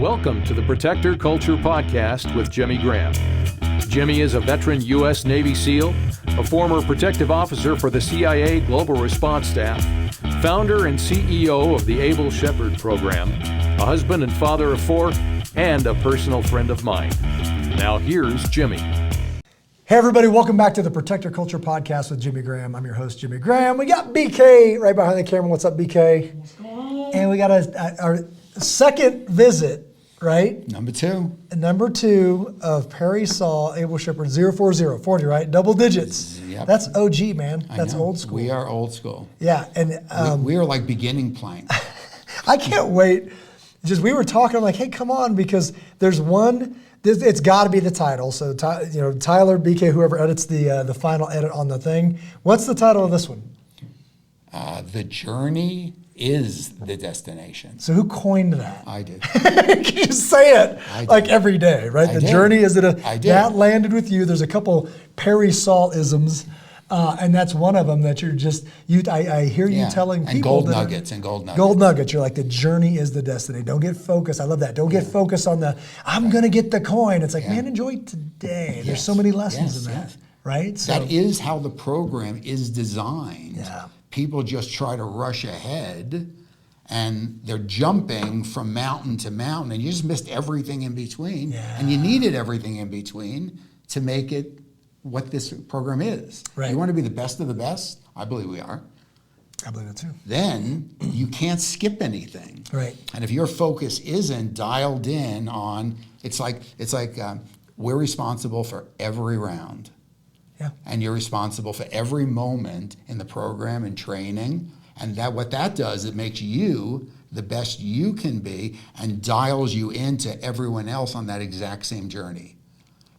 Welcome to the Protector Culture Podcast with Jimmy Graham. Jimmy is a veteran U.S. Navy SEAL, a former protective officer for the CIA Global Response Staff, founder and CEO of the Able Shepherd program, a husband and father of four, and a personal friend of mine. Now here's Jimmy. Hey everybody, welcome back to the Protector Culture Podcast with Jimmy Graham. I'm your host, Jimmy Graham. We got BK right behind the camera. What's up, BK? What's going on? And we got our second visit, right? Number two of Perry Saul Able Shepherd 040, right? Double digits. Yep. That's OG, man. That's old school. We are old school. Yeah, and we are like beginning plank. I can't wait. Just we were talking. I'm like, hey, come on, because there's one. It's got to be the title. So, Tyler, BK, whoever edits the final edit on the thing. What's the title of this one? The journey is the destination. So who coined that? I did. You just say it like every day, right? The journey is that landed with you. There's a couple Perry Saul isms, and that's one of them that I hear you telling people. And gold nuggets. Gold nuggets. You're like, the journey is the destiny. Don't get focused. I love that. Don't get focused on I'm going to get the coin. It's like, man, enjoy today. Yes. There's so many lessons in that, right? So, that is how the program is designed. Yeah. People just try to rush ahead, and they're jumping from mountain to mountain, and you just missed everything in between. Yeah. And you needed everything in between to make it what this program is. Right. You want to be the best of the best? I believe we are. I believe it too. Then you can't skip anything. Right. And if your focus isn't dialed in on, it's like we're responsible for every round. Yeah. And you're responsible for every moment in the program and training. And what that does, it makes you the best you can be and dials you into everyone else on that exact same journey.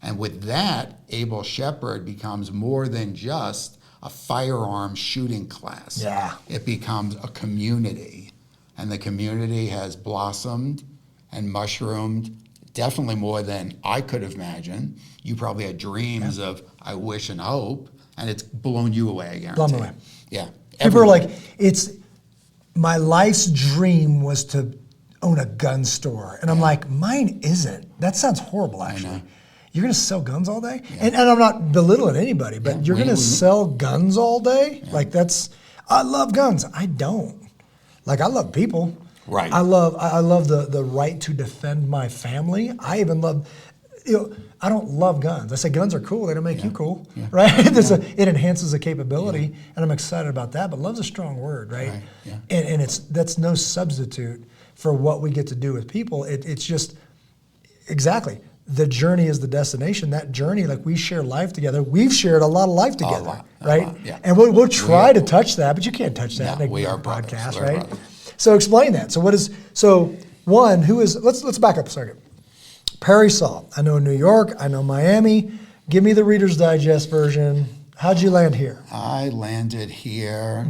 And with that, Able Shepherd becomes more than just a firearms shooting class. Yeah. It becomes a community. And the community has blossomed and mushroomed definitely more than I could have imagined. You probably had dreams of I wish and hope, and it's blown you away, I guarantee. Blown away. Yeah. People are like, my life's dream was to own a gun store. And I'm like, mine isn't. That sounds horrible, actually. I know. You're going to sell guns all day? Yeah. And I'm not belittling anybody, but you're going to sell guns all day? Yeah. Like I love guns. I don't. Like, I love people. Right. I love the right to defend my family. I even love, I don't love guns. I say guns are cool. They don't make you cool, right? It enhances the capability, and I'm excited about that. But love's a strong word, right? Yeah. And that's no substitute for what we get to do with people. It's just exactly. The journey is the destination. That journey, like we share life together. We've shared a lot of life together, right? A lot, yeah. And we'll try to touch that, but you can't touch that in a podcast, right? Brothers. So explain that. Let's back up a second. Perry Saul, I know New York, I know Miami. Give me the Reader's Digest version. How'd you land here? I landed here.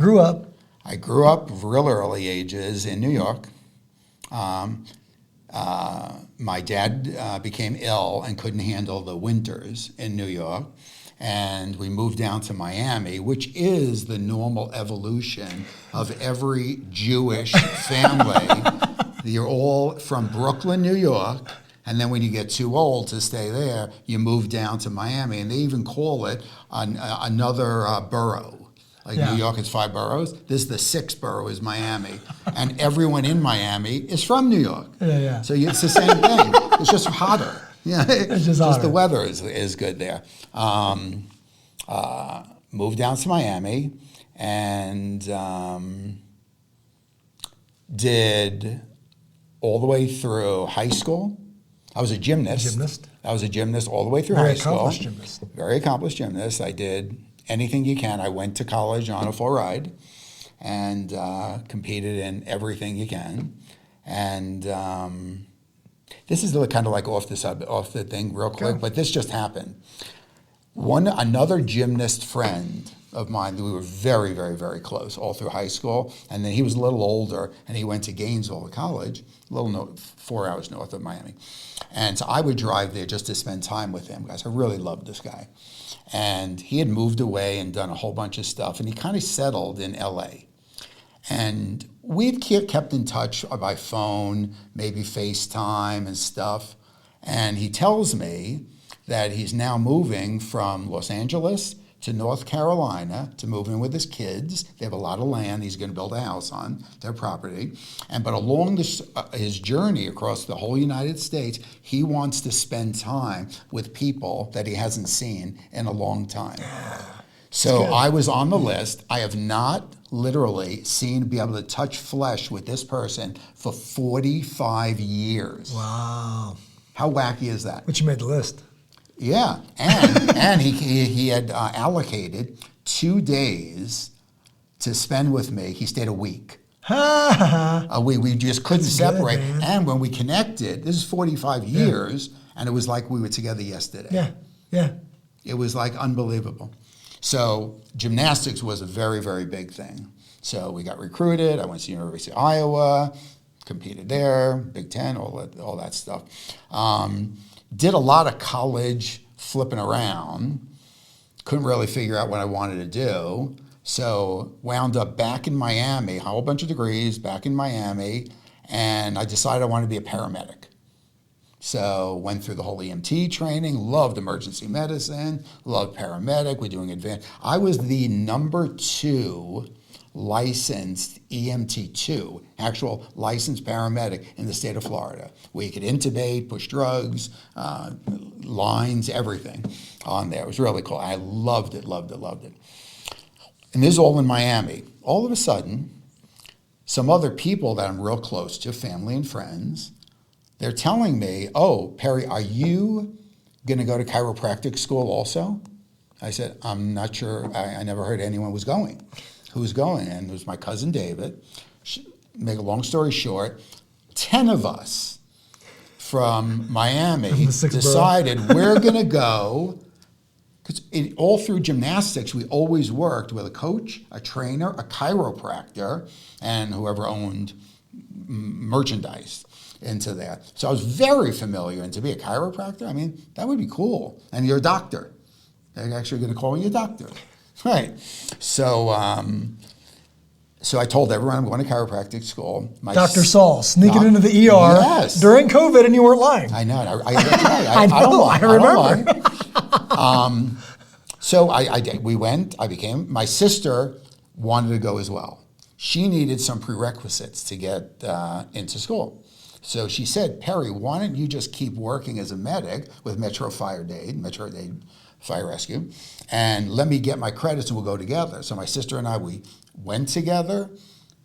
I grew up real early ages in New York. My dad became ill and couldn't handle the winters in New York. And we moved down to Miami, which is the normal evolution of every Jewish family. You're all from Brooklyn, New York, and then when you get too old to stay there, you move down to Miami. And they even call it another borough. Like New York is 5 boroughs. This is the 6th borough is Miami. And everyone in Miami is from New York. Yeah. So it's the same thing. It's just hotter. Yeah, it's just the weather is good there. Moved down to Miami and did all the way through high school. I was a gymnast. I was a gymnast all the way through high school. Very accomplished gymnast. I did anything you can. I went to college on a full ride and competed in everything you can. And this is kind of like off the thing real quick, but this just happened. Another gymnast friend of mine, we were very, very, very close all through high school, and then he was a little older, and he went to Gainesville College, 4 hours north of Miami. And so I would drive there just to spend time with him, guys. I really loved this guy. And he had moved away and done a whole bunch of stuff, and he kind of settled in L.A. And we'd kept in touch by phone, maybe FaceTime and stuff. And he tells me that he's now moving from Los Angeles to North Carolina to move in with his kids. They have a lot of land he's going to build a house on their property. But along his journey across the whole United States, he wants to spend time with people that he hasn't seen in a long time. So I was on the list. I have not literally be able to touch flesh with this person for 45 years. Wow. How wacky is that? But you made the list. Yeah, and he had allocated 2 days to spend with me. He stayed a week. We just couldn't separate. Good, and when we connected, this is 45 years, and it was like we were together yesterday. Yeah. It was like unbelievable. So gymnastics was a very, very big thing. So we got recruited. I went to the University of Iowa, competed there, Big Ten, all that stuff. Did a lot of college flipping around. Couldn't really figure out what I wanted to do. So wound up back in Miami, a whole bunch of degrees, back in Miami, and I decided I wanted to be a paramedic. So went through the whole EMT training, loved emergency medicine, loved paramedic, we're doing advanced. I was the number 2 licensed EMT2, actual licensed paramedic in the state of Florida, where you could intubate, push drugs, lines, everything on there. It was really cool. I loved it. And this is all in Miami. All of a sudden, some other people that I'm real close to, family and friends, they're telling me, "Oh, Perry, are you going to go to chiropractic school also?" I said, "I'm not sure. I never heard anyone was going." Who's going? And it was my cousin David. Make a long story short, 10 of us from Miami decided we're going to go, because all through gymnastics, we always worked with a coach, a trainer, a chiropractor, and whoever owned merchandise into that. So I was very familiar, and to be a chiropractor, I mean, that would be cool. And you're a doctor. They're actually going to call you a doctor. Right. So I told everyone I'm going to chiropractic school. Dr. Saul, sneaking into the ER during COVID, and you weren't lying. I know. I remember. So I did. We went. My sister wanted to go as well. She needed some prerequisites to get into school. So she said, "Perry, why don't you just keep working as a medic with Metro Dade Fire Rescue, and let me get my credits and we'll go together." So my sister and I, we went together,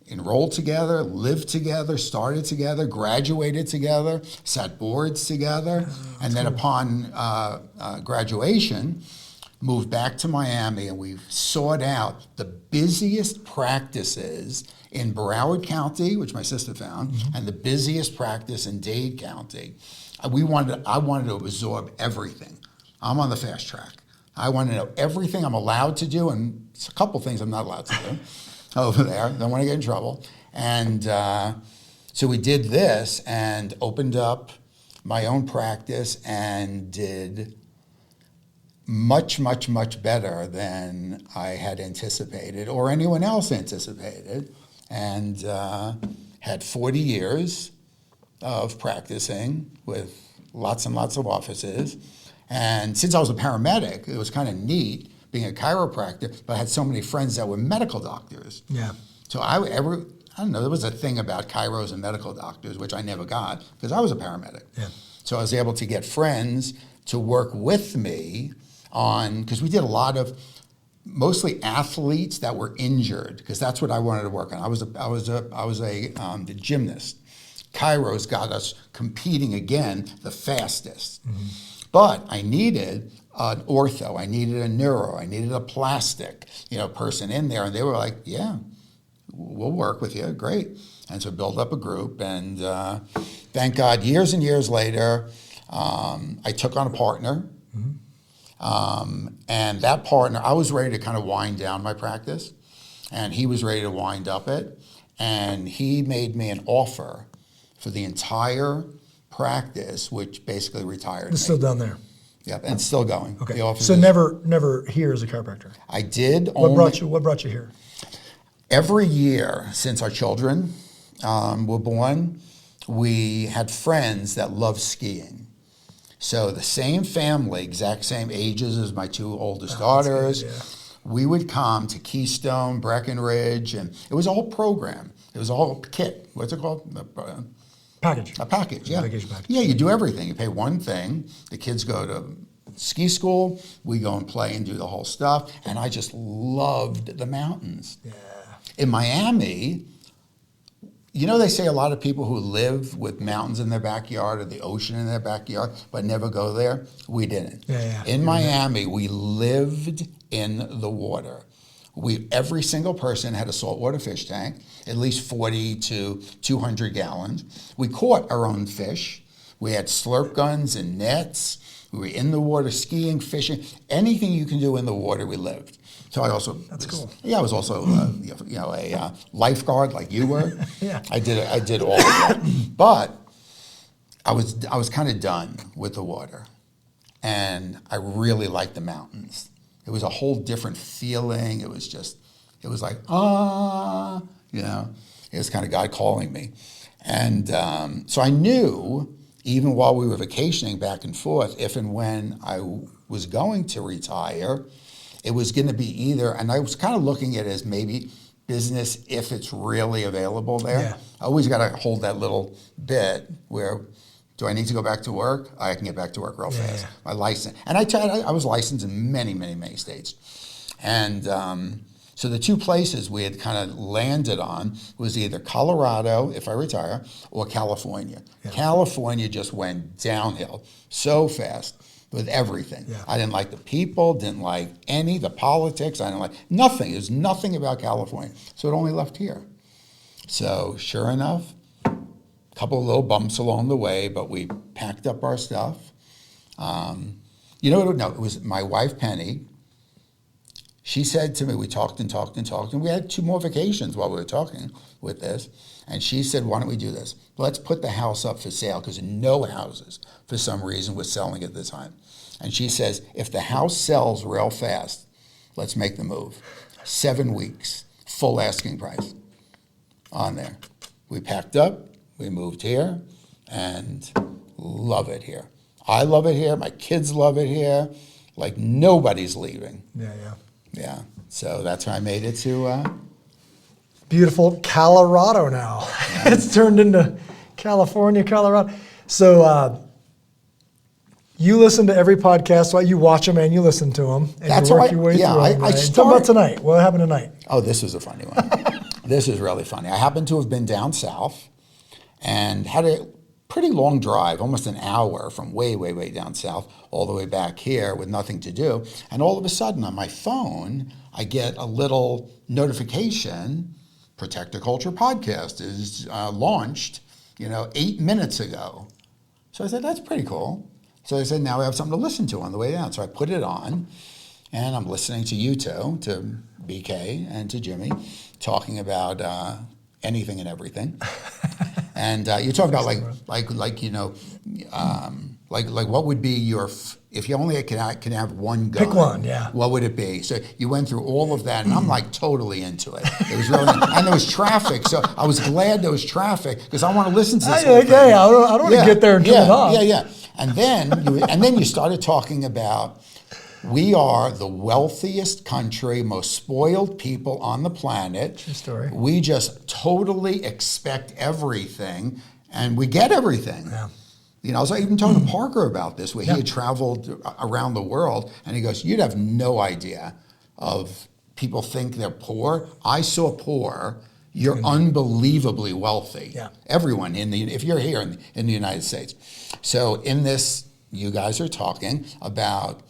enrolled together, lived together, started together, graduated together, sat boards together, and then upon graduation, moved back to Miami, and we sought out the busiest practices in Broward County, which my sister found, and the busiest practice in Dade County. I wanted to absorb everything. I'm on the fast track. I want to know everything I'm allowed to do, and it's a couple things I'm not allowed to do over there. Don't want to get in trouble. And so we did this and opened up my own practice and did much, much, much better than I had anticipated or anyone else anticipated, and had 40 years of practicing with lots and lots of offices. And since I was a paramedic, it was kind of neat being a chiropractor, but I had so many friends that were medical doctors. Yeah. So I don't know, there was a thing about chiros and medical doctors, which I never got because I was a paramedic. Yeah. So I was able to get friends to work with me on, because we did a lot of mostly athletes that were injured, because that's what I wanted to work on. I was a gymnast. Chiros got us competing again the fastest. But I needed an ortho, I needed a neuro, I needed a plastic, person in there, and they were like, "Yeah, we'll work with you, great." And so build up a group, and thank God, years and years later, I took on a partner, and that partner, I was ready to kind of wind down my practice, and he was ready to wind up it, and he made me an offer for the entire practice, which basically retired It's me. still down there. Yep, and still going. Okay. So never here as a chiropractor. I did. What brought you here? every year since our children were born, we had friends that loved skiing. So the same family, exact same ages as my two oldest daughters, good, yeah. we would come to Keystone, Breckenridge, and it was a whole program. It was a whole kit. What's it called? Package. A package, yeah. Vacation package. Yeah, you do everything. You pay one thing. The kids go to ski school. We go and play and do the whole stuff. And I just loved the mountains. Yeah. In Miami, you know, they say a lot of people who live with mountains in their backyard or the ocean in their backyard but never go there. We didn't. Yeah. In Miami, we lived in the water. Every single person had a saltwater fish tank, at least 40 to 200 gallons. We caught our own fish. We had slurp guns and nets. We were in the water skiing, fishing, anything you can do in the water, we lived. So I also cool. Yeah, I was also a lifeguard like you were. Yeah. I did all of that, but I was kind of done with the water, and I really liked the mountains. It was a whole different feeling. It was like it was kind of God calling me, and so I knew even while we were vacationing back and forth, if and when I was going to retire, it was going to be either, and I was kind of looking at it as maybe business if it's really available there. Yeah. I always got to hold that little bit where, do I need to go back to work? I can get back to work real fast. Yeah. My license, and I was licensed in many, many, many states. And so the two places we had kind of landed on was either Colorado, if I retire, or California. Yeah. California just went downhill so fast with everything. Yeah. I didn't like the people, didn't like the politics, I didn't like nothing. There's nothing about California. So it only left here. So sure enough, a couple of little bumps along the way, but we packed up our stuff. It was my wife, Penny. She said to me, we talked and talked and talked, and we had 2 more vacations while we were talking with this. And she said, why don't we do this? Let's put the house up for sale, because no houses, for some reason, were selling at the time. And she says, if the house sells real fast, let's make the move. 7 weeks, full asking price on there. We packed up, we moved here, and love it here. I love it here, my kids love it here, like nobody's leaving. Yeah, so that's how I made it to... beautiful Colorado now. Yeah. It's turned into California, Colorado. So you listen to every podcast, right? You watch them and you listen to them. And that's you work your way through them, right? Talk about tonight. What happened tonight? Oh, this was a funny one. This is really funny. I happened to have been down south and had a pretty long drive, almost an hour from way, way, way down south all the way back here with nothing to do. And all of a sudden on my phone, I get a little notification, Protector Culture Podcast is launched, 8 minutes ago. So I said, that's pretty cool. So I said, now we have something to listen to on the way down. So I put it on, and I'm listening to you two, to BK and to Jimmy, talking about anything and everything. And you talk about like what would be your, if you only can have one gun. Pick one, yeah. What would it be? So you went through all of that, and I'm like totally into it. It was really, and there was traffic, so I was glad there was traffic because I want to listen to this. I don't want to get there and turn it off. Yeah. And then you started talking about, we are the wealthiest country, most spoiled people on the planet. True story. We just totally expect everything, and we get everything. Yeah. I was even talking to Parker about this, where he had traveled around the world, and he goes, you'd have no idea of people think they're poor. I saw poor. You're unbelievably wealthy. Yeah. Everyone, if you're here in the United States. So in this, you guys are talking about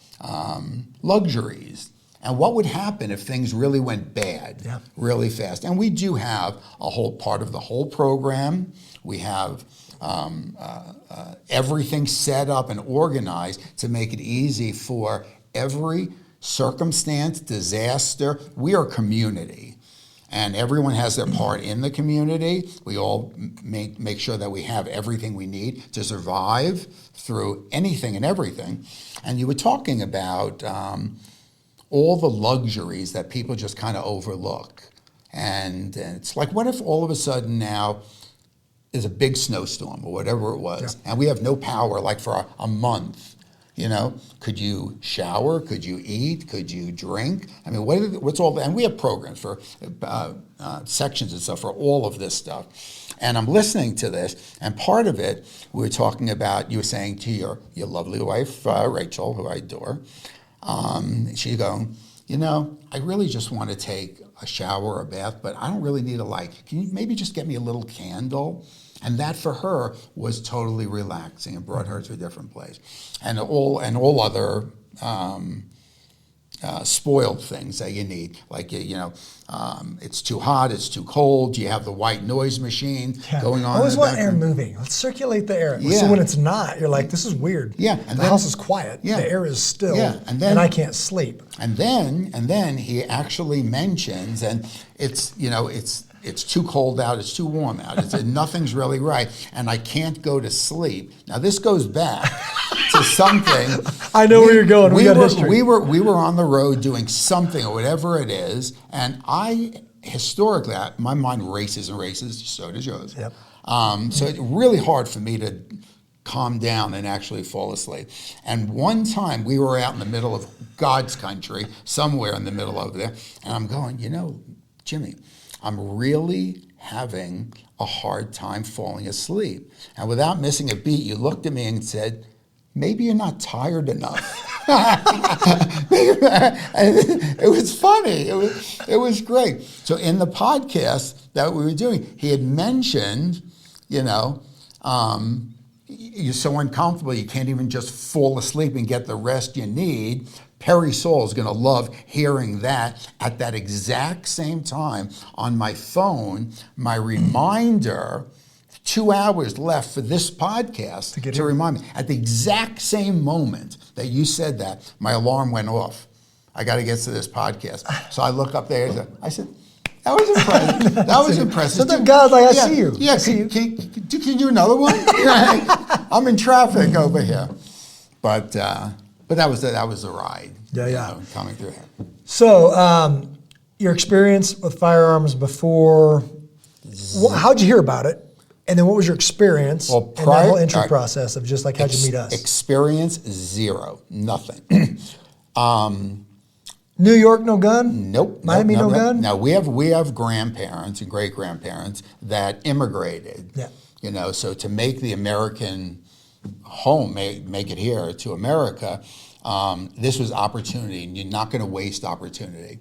luxuries and what would happen if things really went bad really fast. And we do have a whole part of the whole program. We have everything set up and organized to make it easy for every circumstance, disaster. We are a community, and everyone has their part in the community. We all make sure that we have everything we need to survive through anything and everything. And you were talking about all the luxuries that people just kind of overlook. And it's like, what if all of a sudden now there's a big snowstorm or whatever it was, and we have no power like for a month? You know, could you shower? Could you eat? Could you drink? I mean, what's all that? And we have programs for sections and stuff for all of this stuff. And I'm listening to this, and part of it, we were talking about, you were saying to your lovely wife, Rachel, who I adore, she's going, you know, I really just want to take a shower or a bath, but I don't really need a light. Can you maybe just get me a little candle? And that for her was totally relaxing and brought her to a different place. And all other spoiled things that you need, like it's too hot, it's too cold. You have the white noise machine going on. I always want air moving. Let's circulate the air. Yeah. So when it's not, you're like, this is weird. Yeah, and the house is quiet. Yeah. The air is still. Yeah, and I can't sleep. And then he actually mentions, and it's too cold out, it's too warm out, nothing's really right, and I can't go to sleep. Now this goes back to something. I know where you're going. We got history. We were on the road doing something or whatever it is, and historically, my mind races and races, so does yours. Yep. So it's really hard for me to calm down and actually fall asleep. And one time we were out in the middle of God's country, somewhere in the middle over there, and I'm going, Jimmy, I'm really having a hard time falling asleep. And without missing a beat, you looked at me and said, maybe you're not tired enough. It was funny. It was great. So in the podcast that we were doing, he had mentioned, you're so uncomfortable you can't even just fall asleep and get the rest you need. Perry Saul is going to love hearing that. At that exact same time, on my phone, my reminder, 2 hours left for this podcast to remind me. At the exact same moment that you said that, my alarm went off. I got to get to this podcast. So I look up there. I said, that was impressive. That was impressive. Sometimes God's like, I see you. Yeah, can you do another one? I'm in traffic over here. But that was the ride. Yeah. Coming through here. So your experience with firearms before, how'd you hear about it? And then what was your experience in that whole entry process of just like how'd you meet us? Experience, zero. Nothing. New York, no gun? Nope. Miami, no gun? No, we have grandparents and great-grandparents that immigrated. Yeah. So to make the American home, make it here to America, this was opportunity, and you're not going to waste opportunity.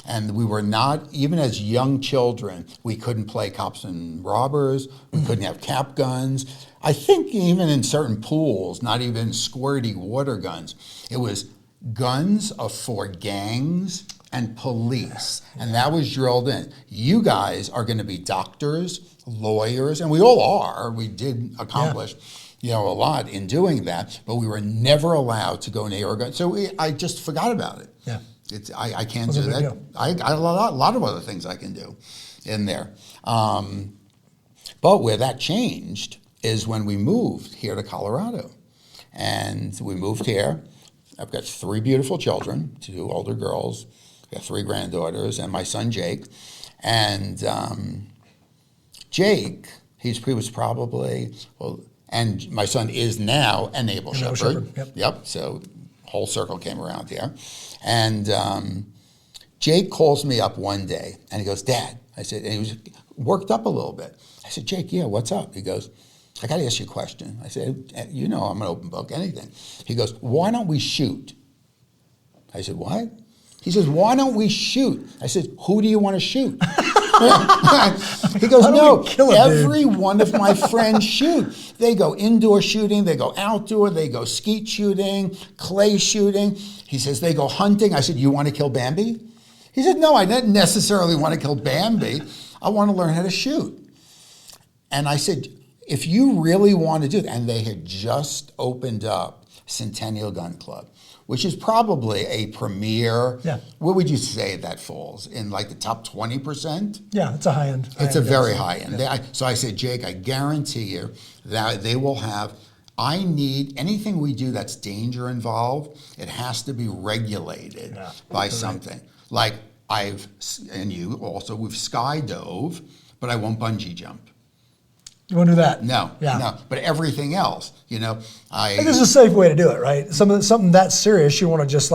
And we were not, even as young children, we couldn't play cops and robbers, we couldn't have cap guns. I think even in certain pools, not even squirty water guns, it was guns for gangs and police, and that was drilled in. You guys are going to be doctors, lawyers, and we all are. We did accomplish a lot in doing that, but we were never allowed to go near a gun. So I just forgot about it. Yeah. I can't do that. I got a lot of other things I can do in there. But where that changed is when we moved here to Colorado. And we moved here. I've got 3 beautiful children, 2 older girls, I've got 3 granddaughters, and my son Jake. And Jake, he was probably, and my son is now an Able Shepherd. Yep. So whole circle came around here. And Jake calls me up one day, and he goes, Dad. I said, and he was worked up a little bit. I said, Jake, yeah, what's up? He goes, I got to ask you a question. I said, I'm an open book, anything. He goes, why don't we shoot? I said, what? He says, why don't we shoot? I said, who do you want to shoot? He goes, no, every one of my friends shoot. They go indoor shooting, they go outdoor, they go skeet shooting, clay shooting. He says, they go hunting. I said, you want to kill Bambi? He said, no, I didn't necessarily want to kill Bambi. I want to learn how to shoot. And I said, if you really want to do that, and they had just opened up Centennial Gun Club, which is probably a premier, where would you say that falls? In like the top 20%? Yeah, it's a high end. It's a very high end. Yeah. So I said, Jake, I guarantee you that they will have, I need, anything we do that's danger involved, it has to be regulated by something. Like and you also, we've skydove, but I won't bungee jump. You want to do that? No, no. But everything else, I think there's a safe way to do it, right? Something that serious, you want to just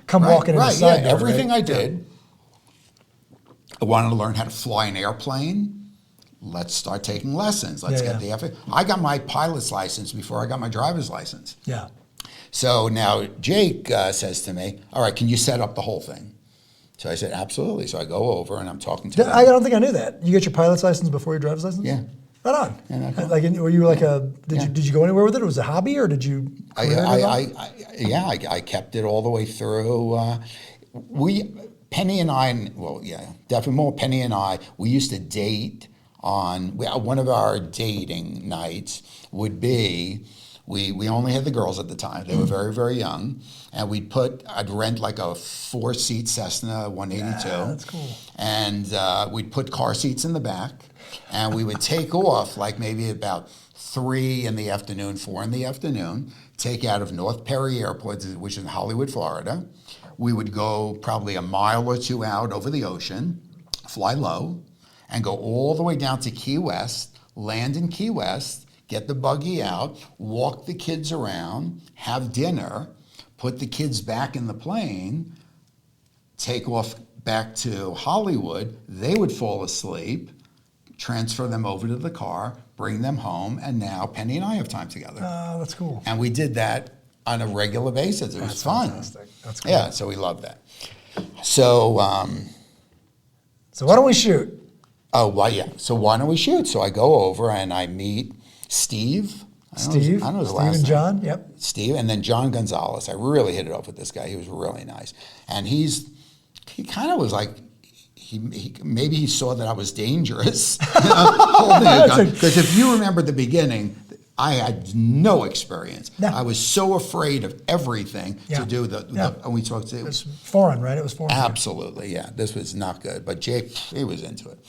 come walking in the side door, everything right? I did. I wanted to learn how to fly an airplane. Let's start taking lessons. Let's get the FA. I got my pilot's license before I got my driver's license. Yeah. So now Jake says to me, all right, can you set up the whole thing? So I said, absolutely. So I go over and I'm talking to him. I don't think I knew that. You get your pilot's license before your driver's license? Yeah. Right on. Yeah, cool. Were you did you go anywhere with it? Was it a hobby or did you? I kept it all the way through. Penny and I, definitely more Penny and I, we used to date on, one of our dating nights would be, we only had the girls at the time. They were very, very young. And I'd rent like a 4-seat Cessna 182. Yeah, that's cool. And we'd put car seats in the back. And we would take off like maybe about 3 in the afternoon, 4 in the afternoon, take out of North Perry Airport, which is in Hollywood, Florida. We would go probably a mile or 2 out over the ocean, fly low, and go all the way down to Key West, land in Key West, get the buggy out, walk the kids around, have dinner, put the kids back in the plane, take off back to Hollywood. They would fall asleep, transfer them over to the car, bring them home, and now Penny and I have time together. Oh, that's cool. And we did that on a regular basis. It was fun. Fantastic. That's cool. Yeah, so we loved that. So why don't we shoot? Oh, why? Yeah. So why don't we shoot? So I go over and I meet Steve. I don't know his last name. And John. Yep. Steve, and then John Gonzalez. I really hit it off with this guy. He was really nice, and he kind of was like. Maybe he saw that I was dangerous, because if you remember the beginning, I had no experience. No. I was so afraid of everything to do and we talked to. It was foreign, right? It was foreign. Absolutely, yeah. This was not good, but Jake, he was into it,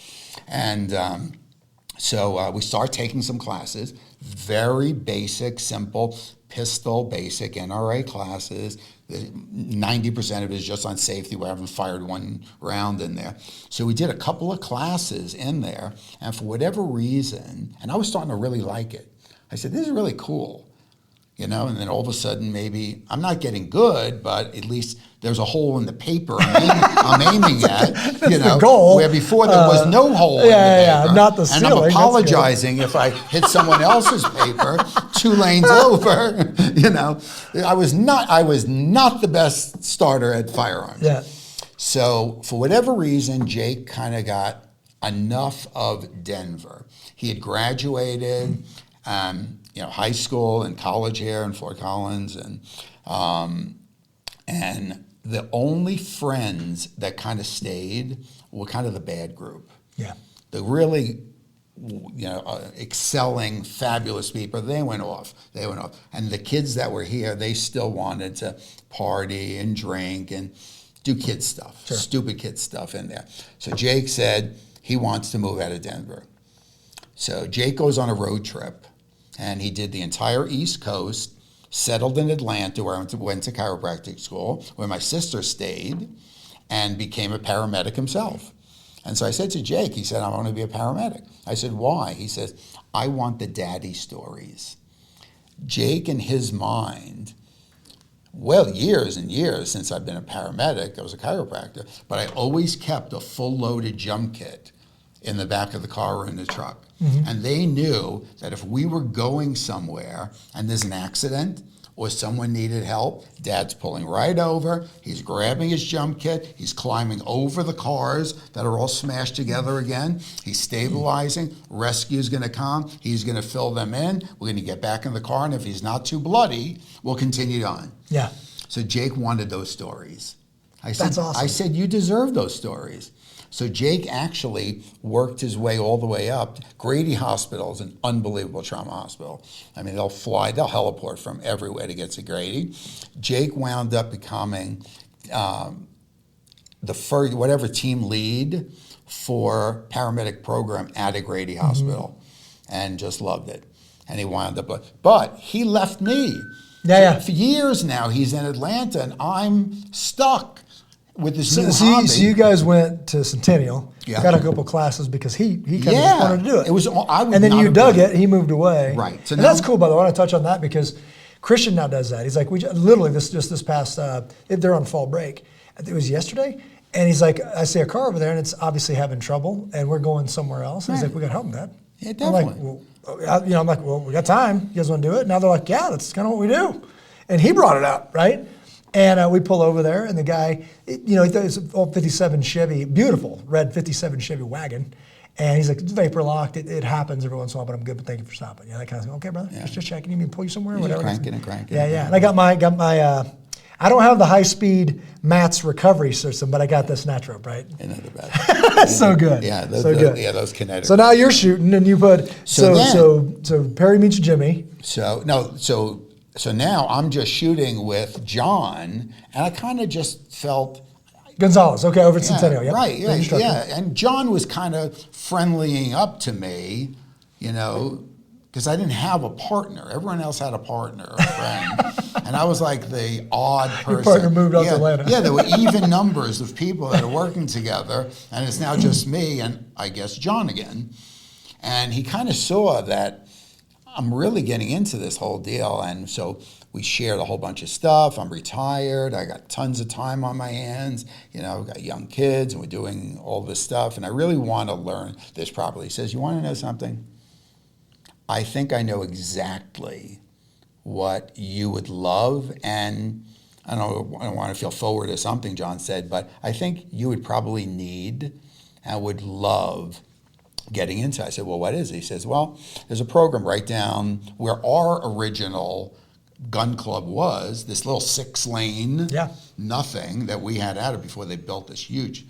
and so we start taking some classes, very basic, simple pistol, basic NRA classes. 90% of it is just on safety. We haven't fired one round in there. So we did a couple of classes in there, and for whatever reason, and I was starting to really like it. I said, this is really cool, and then all of a sudden, maybe I'm not getting good, but at least there's a hole in the paper I'm aiming at, the goal. Where before there was no hole in the paper. Yeah, not the ceiling. And I'm apologizing if I hit someone else's paper 2 lanes over, I was not the best starter at firearms. Yeah. So for whatever reason, Jake kind of got enough of Denver. He had graduated, high school and college here in Fort Collins, and the only friends that kind of stayed were kind of the bad group. Yeah. The really, excelling, fabulous people, they went off. And the kids that were here, they still wanted to party and drink and do kid stuff, stupid kid stuff in there. So Jake said he wants to move out of Denver. So Jake goes on a road trip, and he did the entire East Coast, settled in Atlanta, where I went to chiropractic school, where my sister stayed, and became a paramedic himself. And so I said to Jake, he said, I want to be a paramedic. I said, why? He says, I want the daddy stories. Jake, in his mind, years and years since I've been a paramedic, I was a chiropractor, but I always kept a full loaded jump kit in the back of the car or in the truck. Mm-hmm. And they knew that if we were going somewhere and there's an accident or someone needed help, Dad's pulling right over, he's grabbing his jump kit, he's climbing over the cars that are all smashed together again, he's stabilizing, rescue's gonna come, he's gonna fill them in, we're gonna get back in the car, and if he's not too bloody, we'll continue on. Yeah. So Jake wanted those stories. That's awesome. I said, you deserve those stories. So Jake actually worked his way all the way up. Grady Hospital is an unbelievable trauma hospital. I mean, they'll heliport from everywhere to get to Grady. Jake wound up becoming the first, whatever team lead for paramedic program at a Grady Hospital, and just loved it. And he wound up, but he left me. Yeah. For years now, he's in Atlanta, and I'm stuck. with this new hobby. So you guys went to Centennial, got a couple classes because he kind of just wanted to do it. And then you dug it, he moved away. Right. So and that's cool, by the way. I want to touch on that because Christian now does that. He's like, literally this past, they're on fall break. It was yesterday. And he's like, I see a car over there and it's obviously having trouble and we're going somewhere else. And he's like, we got to help him, Dad. Yeah, definitely. I'm like, well, we got time. You guys want to do it? Now they're like, yeah, that's kind of what we do. And he brought it up, right? And we pull over there, and the guy, it's an old 57 Chevy, beautiful red 57 Chevy wagon. And he's like, vapor locked. It happens every once in a while, but I'm good. But thank you for stopping. That kind of thing. Okay, brother. Just checking. You mean pull you somewhere? You're whatever. Cranking and cranking. Yeah. And I got my. I don't have the high-speed Matt's recovery system, but I got the snatch rope, right? Isn't that the best? So good. Yeah, those kinetic. So now you're shooting, and you put so Perry meets Jimmy. So now I'm just shooting with John, and I kind of just felt Gonzalez, okay, over at Centennial, yep. Right, yeah. And John was kind of friendlying up to me, because I didn't have a partner. Everyone else had a partner, a friend. And I was like the odd person. Your partner moved out to Atlanta. Yeah, there were even numbers of people that are working together, and it's now just me and I guess John again. And he kind of saw that I'm really getting into this whole deal, and so we shared a whole bunch of stuff. I'm retired. I got tons of time on my hands. I've got young kids, and we're doing all this stuff, and I really want to learn this properly. He says, you want to know something? I think I know exactly what you would love, and I don't want to feel forward to something John said, but I think you would probably need and would love getting into. I said, well, what is it? He says, well, there's a program right down where our original gun club was, this little 6-lane nothing that we had out of before they built this huge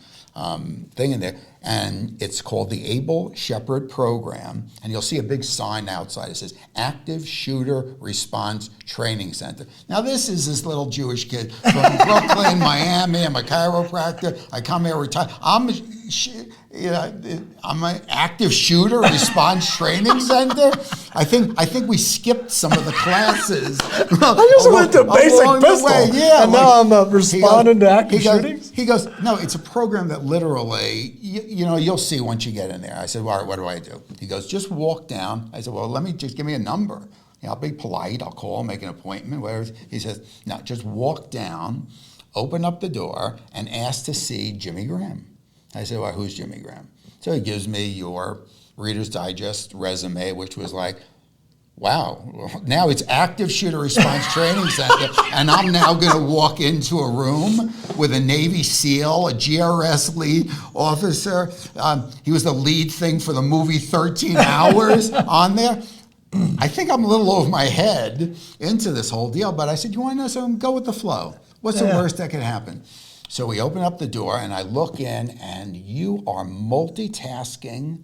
thing in there, and it's called the Able Shepherd Program, and you'll see a big sign outside. It says Active Shooter Response Training Center. Now this is this little Jewish kid from Brooklyn, Miami. I'm a chiropractor. I come here retired. I'm an active shooter response training center. I think we skipped some of the classes. I just went to basic pistol, and now I'm responding to active shootings. He goes, no, it's a program that literally, you'll see once you get in there. I said, well, all right, what do I do? He goes, just walk down. I said, well, give me a number. I'll be polite. I'll call, make an appointment, whatever. He says, no, just walk down, open up the door, and ask to see Jimmy Graham. I said, well, who's Jimmy Graham? So he gives me your Reader's Digest resume, which was like, wow, now it's Active Shooter Response Training Center, and I'm now going to walk into a room with a Navy SEAL, a GRS lead officer. He was the lead thing for the movie 13 Hours on there. I think I'm a little over my head into this whole deal, but I said, you want to know something? Go with the flow. What's the worst that could happen? So we open up the door, and I look in, and you are multitasking.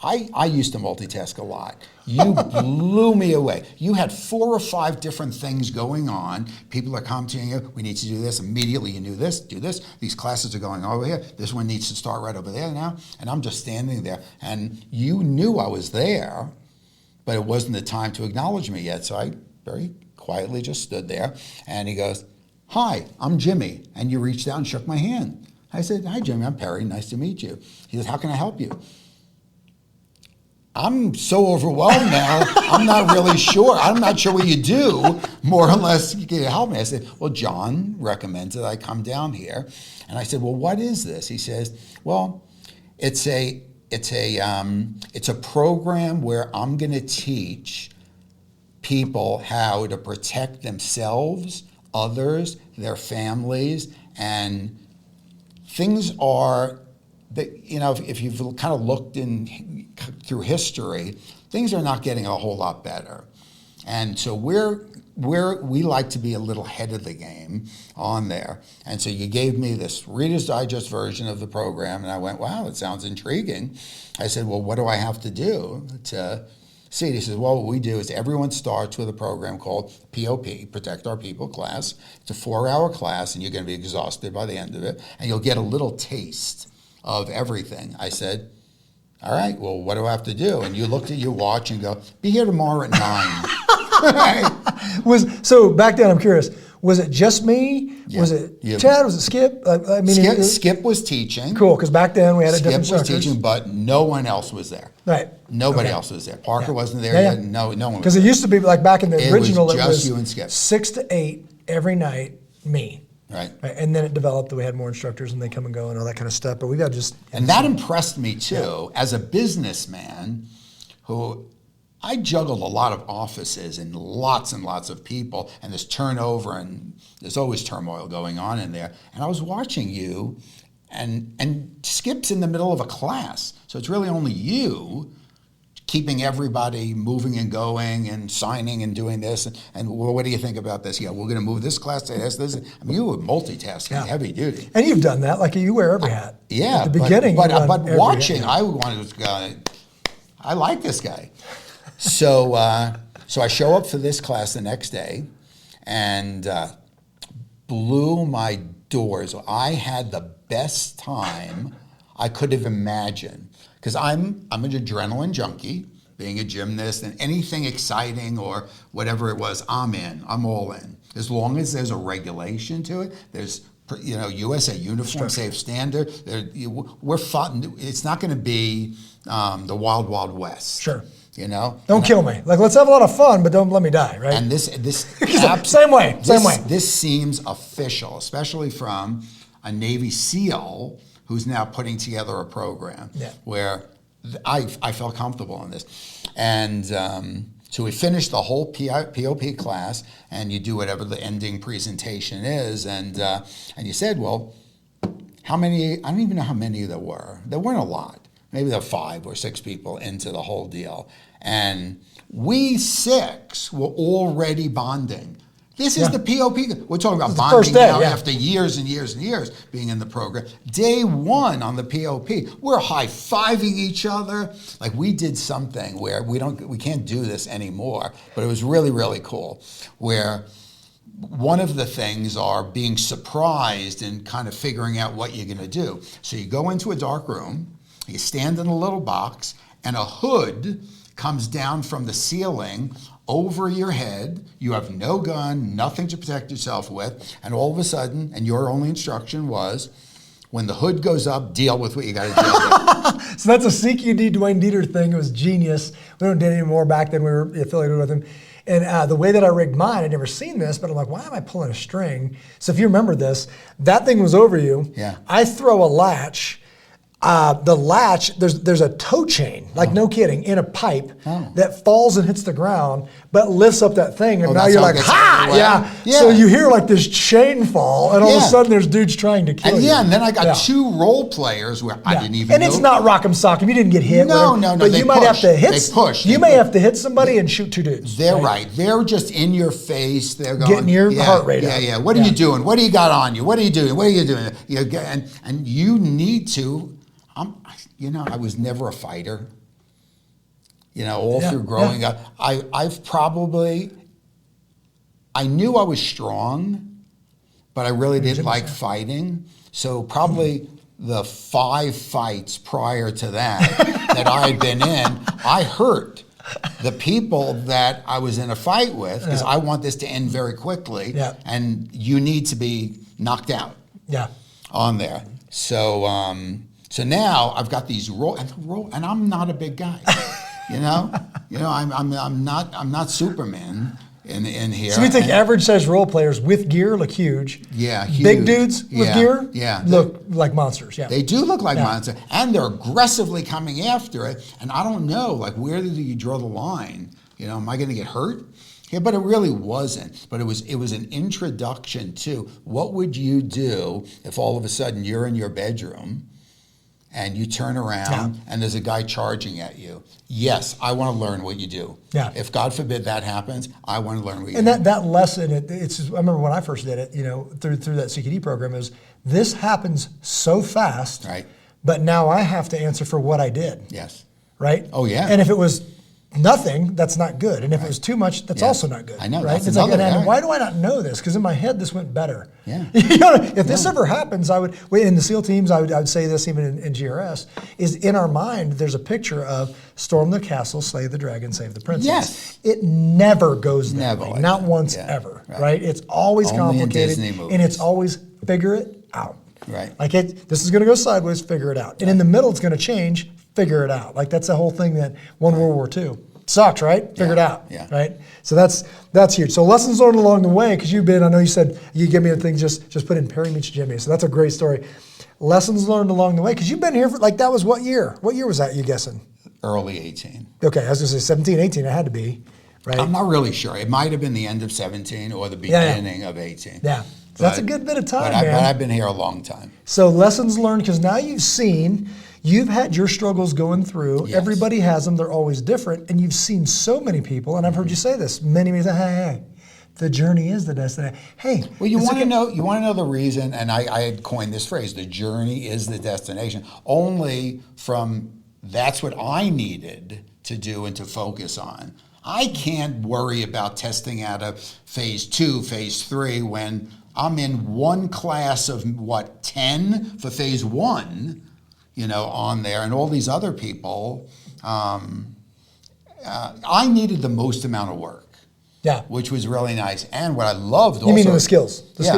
I used to multitask a lot. You blew me away. You had 4 or 5 different things going on. People are commenting, you, we need to do this. Immediately you knew this, do this. These classes are going over here. This one needs to start right over there now. And I'm just standing there. And you knew I was there, but it wasn't the time to acknowledge me yet. So I very quietly just stood there. And he goes, hi, I'm Jimmy. And you reached out and shook my hand. I said, hi, Jimmy, I'm Perry. Nice to meet you. He said, how can I help you? I'm so overwhelmed now, I'm not really sure. I'm not sure what you do, more or less, you can help me. I said, well, John recommends that I come down here. And I said, well, what is this? He says, well, it's a program where I'm going to teach people how to protect themselves, others, their families, and things are that, if you've kind of looked through history, things are not getting a whole lot better. And so we like to be a little ahead of the game on there. And so you gave me this Reader's Digest version of the program, and I went, wow, it sounds intriguing. I said, well, what do I have to do to see it? He says, well, what we do is everyone starts with a program called POP, Protect Our People class. It's a 4-hour class, and you're going to be exhausted by the end of it, and you'll get a little taste of everything. I said, all right, well, what do I have to do? And you looked at your watch and go, be here tomorrow at 9. So back then, I'm curious, Was it just me? Yeah. Was it Chad? Was it Skip? I mean, Skip was teaching. Cool, because back then we had a different instructors. Skip was teaching, but no one else was there. Right. Nobody else was there. Parker wasn't there yet. No one was. Because it used to be like back in the original, it was just you and Skip. 6 to 8 every night, me. Right. And then it developed that we had more instructors and they come and go and all that kind of stuff. But we got just. And that impressed me too, as a businessman who. I juggled a lot of offices and lots of people, and there's turnover, and there's always turmoil going on in there. And I was watching you, and Skip's in the middle of a class, so it's really only you keeping everybody moving and going and signing and doing this. And well, what do you think about this? Yeah, we're going to move this class to this. I mean, you were multitasking, heavy duty. And you've done that, like you wear every hat. Yeah, at the beginning. But watching, I wanted to go. I like this guy. So I show up for this class the next day, and blew my doors. I had the best time I could have imagined, because I'm an adrenaline junkie, being a gymnast, and anything exciting or whatever it was, I'm in. I'm all in. As long as there's a regulation to it, there's USA Uniform Safe Standard. We're fun. It's not going to be the Wild Wild West. Sure. Don't kill me. Like, let's have a lot of fun, but don't let me die, right? And this same way. This seems official, especially from a Navy SEAL who's now putting together a program where I felt comfortable in this. And so we finished the whole POP class, and you do whatever the ending presentation is, and you said, well, how many? I don't even know how many there were. There weren't a lot. Maybe there were 5 or 6 people into the whole deal. And we 6 were already bonding. This is the POP. We're talking about bonding now after years and years and years being in the program. Day 1 on the POP, we're high-fiving each other. Like, we did something where we can't do this anymore, but it was really, really cool, where one of the things are being surprised and kind of figuring out what you're going to do. So you go into a dark room, you stand in a little box, and a hood comes down from the ceiling over your head. You have no gun, nothing to protect yourself with, and all of a sudden, and your only instruction was, when the hood goes up, deal with what you got to deal with. So that's a CQD Dwayne Dieter thing. It was genius. We don't do it anymore. Back then we were affiliated with him. And the way that I rigged mine, I'd never seen this, but I'm like, why am I pulling a string? So if you remember this, that thing was over you. Yeah. I throw a latch. The latch, there's a tow chain, like no kidding, in a pipe that falls and hits the ground, but lifts up that thing, and now you're like, ha! Yeah. So you hear like this chain fall, and all of a sudden there's dudes trying to kill you. And then I got 2 role players where I didn't even know. And it's not rock'em sock'em. You didn't get hit. No. But you might have to hit. They push. You may have to hit somebody and shoot 2 dudes. They're right. They're just in your face. They're going, getting your heart rate up. Yeah. What are you doing? What do you got on you? What are you doing? What are you doing? And you need to. I was never a fighter. All through growing up, I knew I was strong, but I really didn't like fighting. So probably the 5 fights prior to that I had been in, I hurt the people that I was in a fight with, because I want this to end very quickly, and you need to be knocked out on there. So now I've got these and I'm not a big guy, I'm not Superman in here. So we take average size role players with gear look huge. Yeah, huge. Big dudes with gear look like monsters. Yeah, they do look like monsters, and they're aggressively coming after it. And I don't know, like, where do you draw the line? Am I going to get hurt? Yeah, but it really wasn't. But it was an introduction to what would you do if all of a sudden you're in your bedroom and you turn around and there's a guy charging at you. Yes, I want to learn what you do. Yeah. If God forbid that happens, I want to learn what you do. do. And that lesson, I remember when I first did it, through that CQD program, is this happens so fast, right? But now I have to answer for what I did. Yes. Right? Oh, yeah. And if it was nothing, that's not good. And if it was too much, that's also not good. I know. Right? That's it's another, and why do I not know this? Because in my head, this went better. Yeah. If this ever happens, in the SEAL teams, I would say this even in GRS, is in our mind, there's a picture of storm the castle, slay the dragon, save the princess. Yes. It never goes that way. Not once ever. Right? It's always only complicated. in Disney movies. And it's always figure it out. Right. Like this is going to go sideways, figure it out. And in the middle, it's going to change, figure it out. Like that's the whole thing that won World War II. Sucks, right? Figure it out, right? So that's huge. So lessons learned along the way, because I know you said you give me a thing, just put in Perry meets Jimmy. So that's a great story. Lessons learned along the way, because you've been here for, that was what year? What year was that, you guessing? Early 18. Okay, I was going to say 17, 18, it had to be, right? I'm not really sure. It might have been the end of 17 or the beginning of 18. Yeah. So that's a good bit of time, but man. But I've been here a long time. So lessons learned, because now you've had your struggles going through. Yes. Everybody has them. They're always different. And you've seen so many people, and I've heard you say this many times, hey, the journey is the destination. Hey. Well, you want to know the reason, and I had coined this phrase, the journey is the destination, only from that's what I needed to do and to focus on. I can't worry about testing out of phase 2, phase 3 when I'm in one class of 10 for phase 1, on there, and all these other people. I needed the most amount of work. Yeah. Which was really nice. And what I loved also. You mean the skills? Yeah.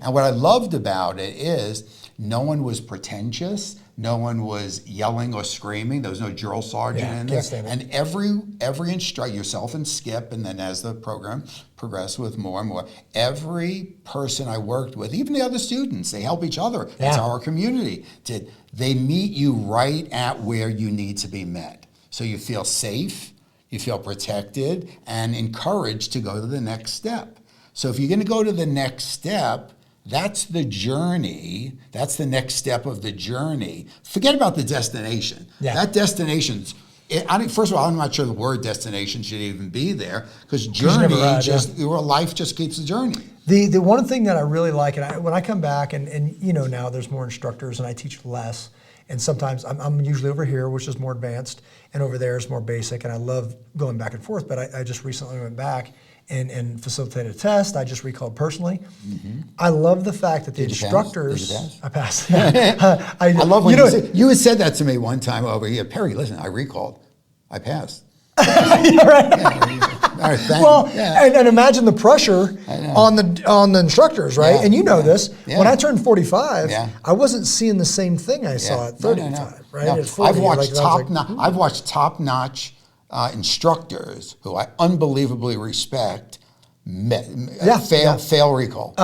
And what I loved about it is no one was pretentious. No one was yelling or screaming. There was no drill sergeant in there. And every instructor, yourself and Skip, and then as the program progressed with more and more, every person I worked with, even the other students, they help each other. That's how our community did. They meet you right at where you need to be met. So you feel safe, you feel protected, and encouraged to go to the next step. So if you're going to go to the next step, that's the journey. That's the next step of the journey. Forget about the destination. Yeah. That destination's, first of all, I'm not sure the word destination should even be there, because journey life just keeps the journey. The one thing that I really like, and when I come back, and now there's more instructors and I teach less, and sometimes I'm usually over here, which is more advanced, and over there is more basic, and I love going back and forth, but I just recently went back and facilitated a test. I just recalled personally. Mm-hmm. I love the fact that the instructors. Did you pass? I passed. I love when you had said that to me one time over here. Perry, listen, I recalled. I passed. Yeah, right. And imagine the pressure on the instructors, right? Yeah, and this. Yeah. When I turned 45, I wasn't seeing the same thing I saw at 35, right? No. At 40, I've watched top-notch instructors who I unbelievably respect fail recall.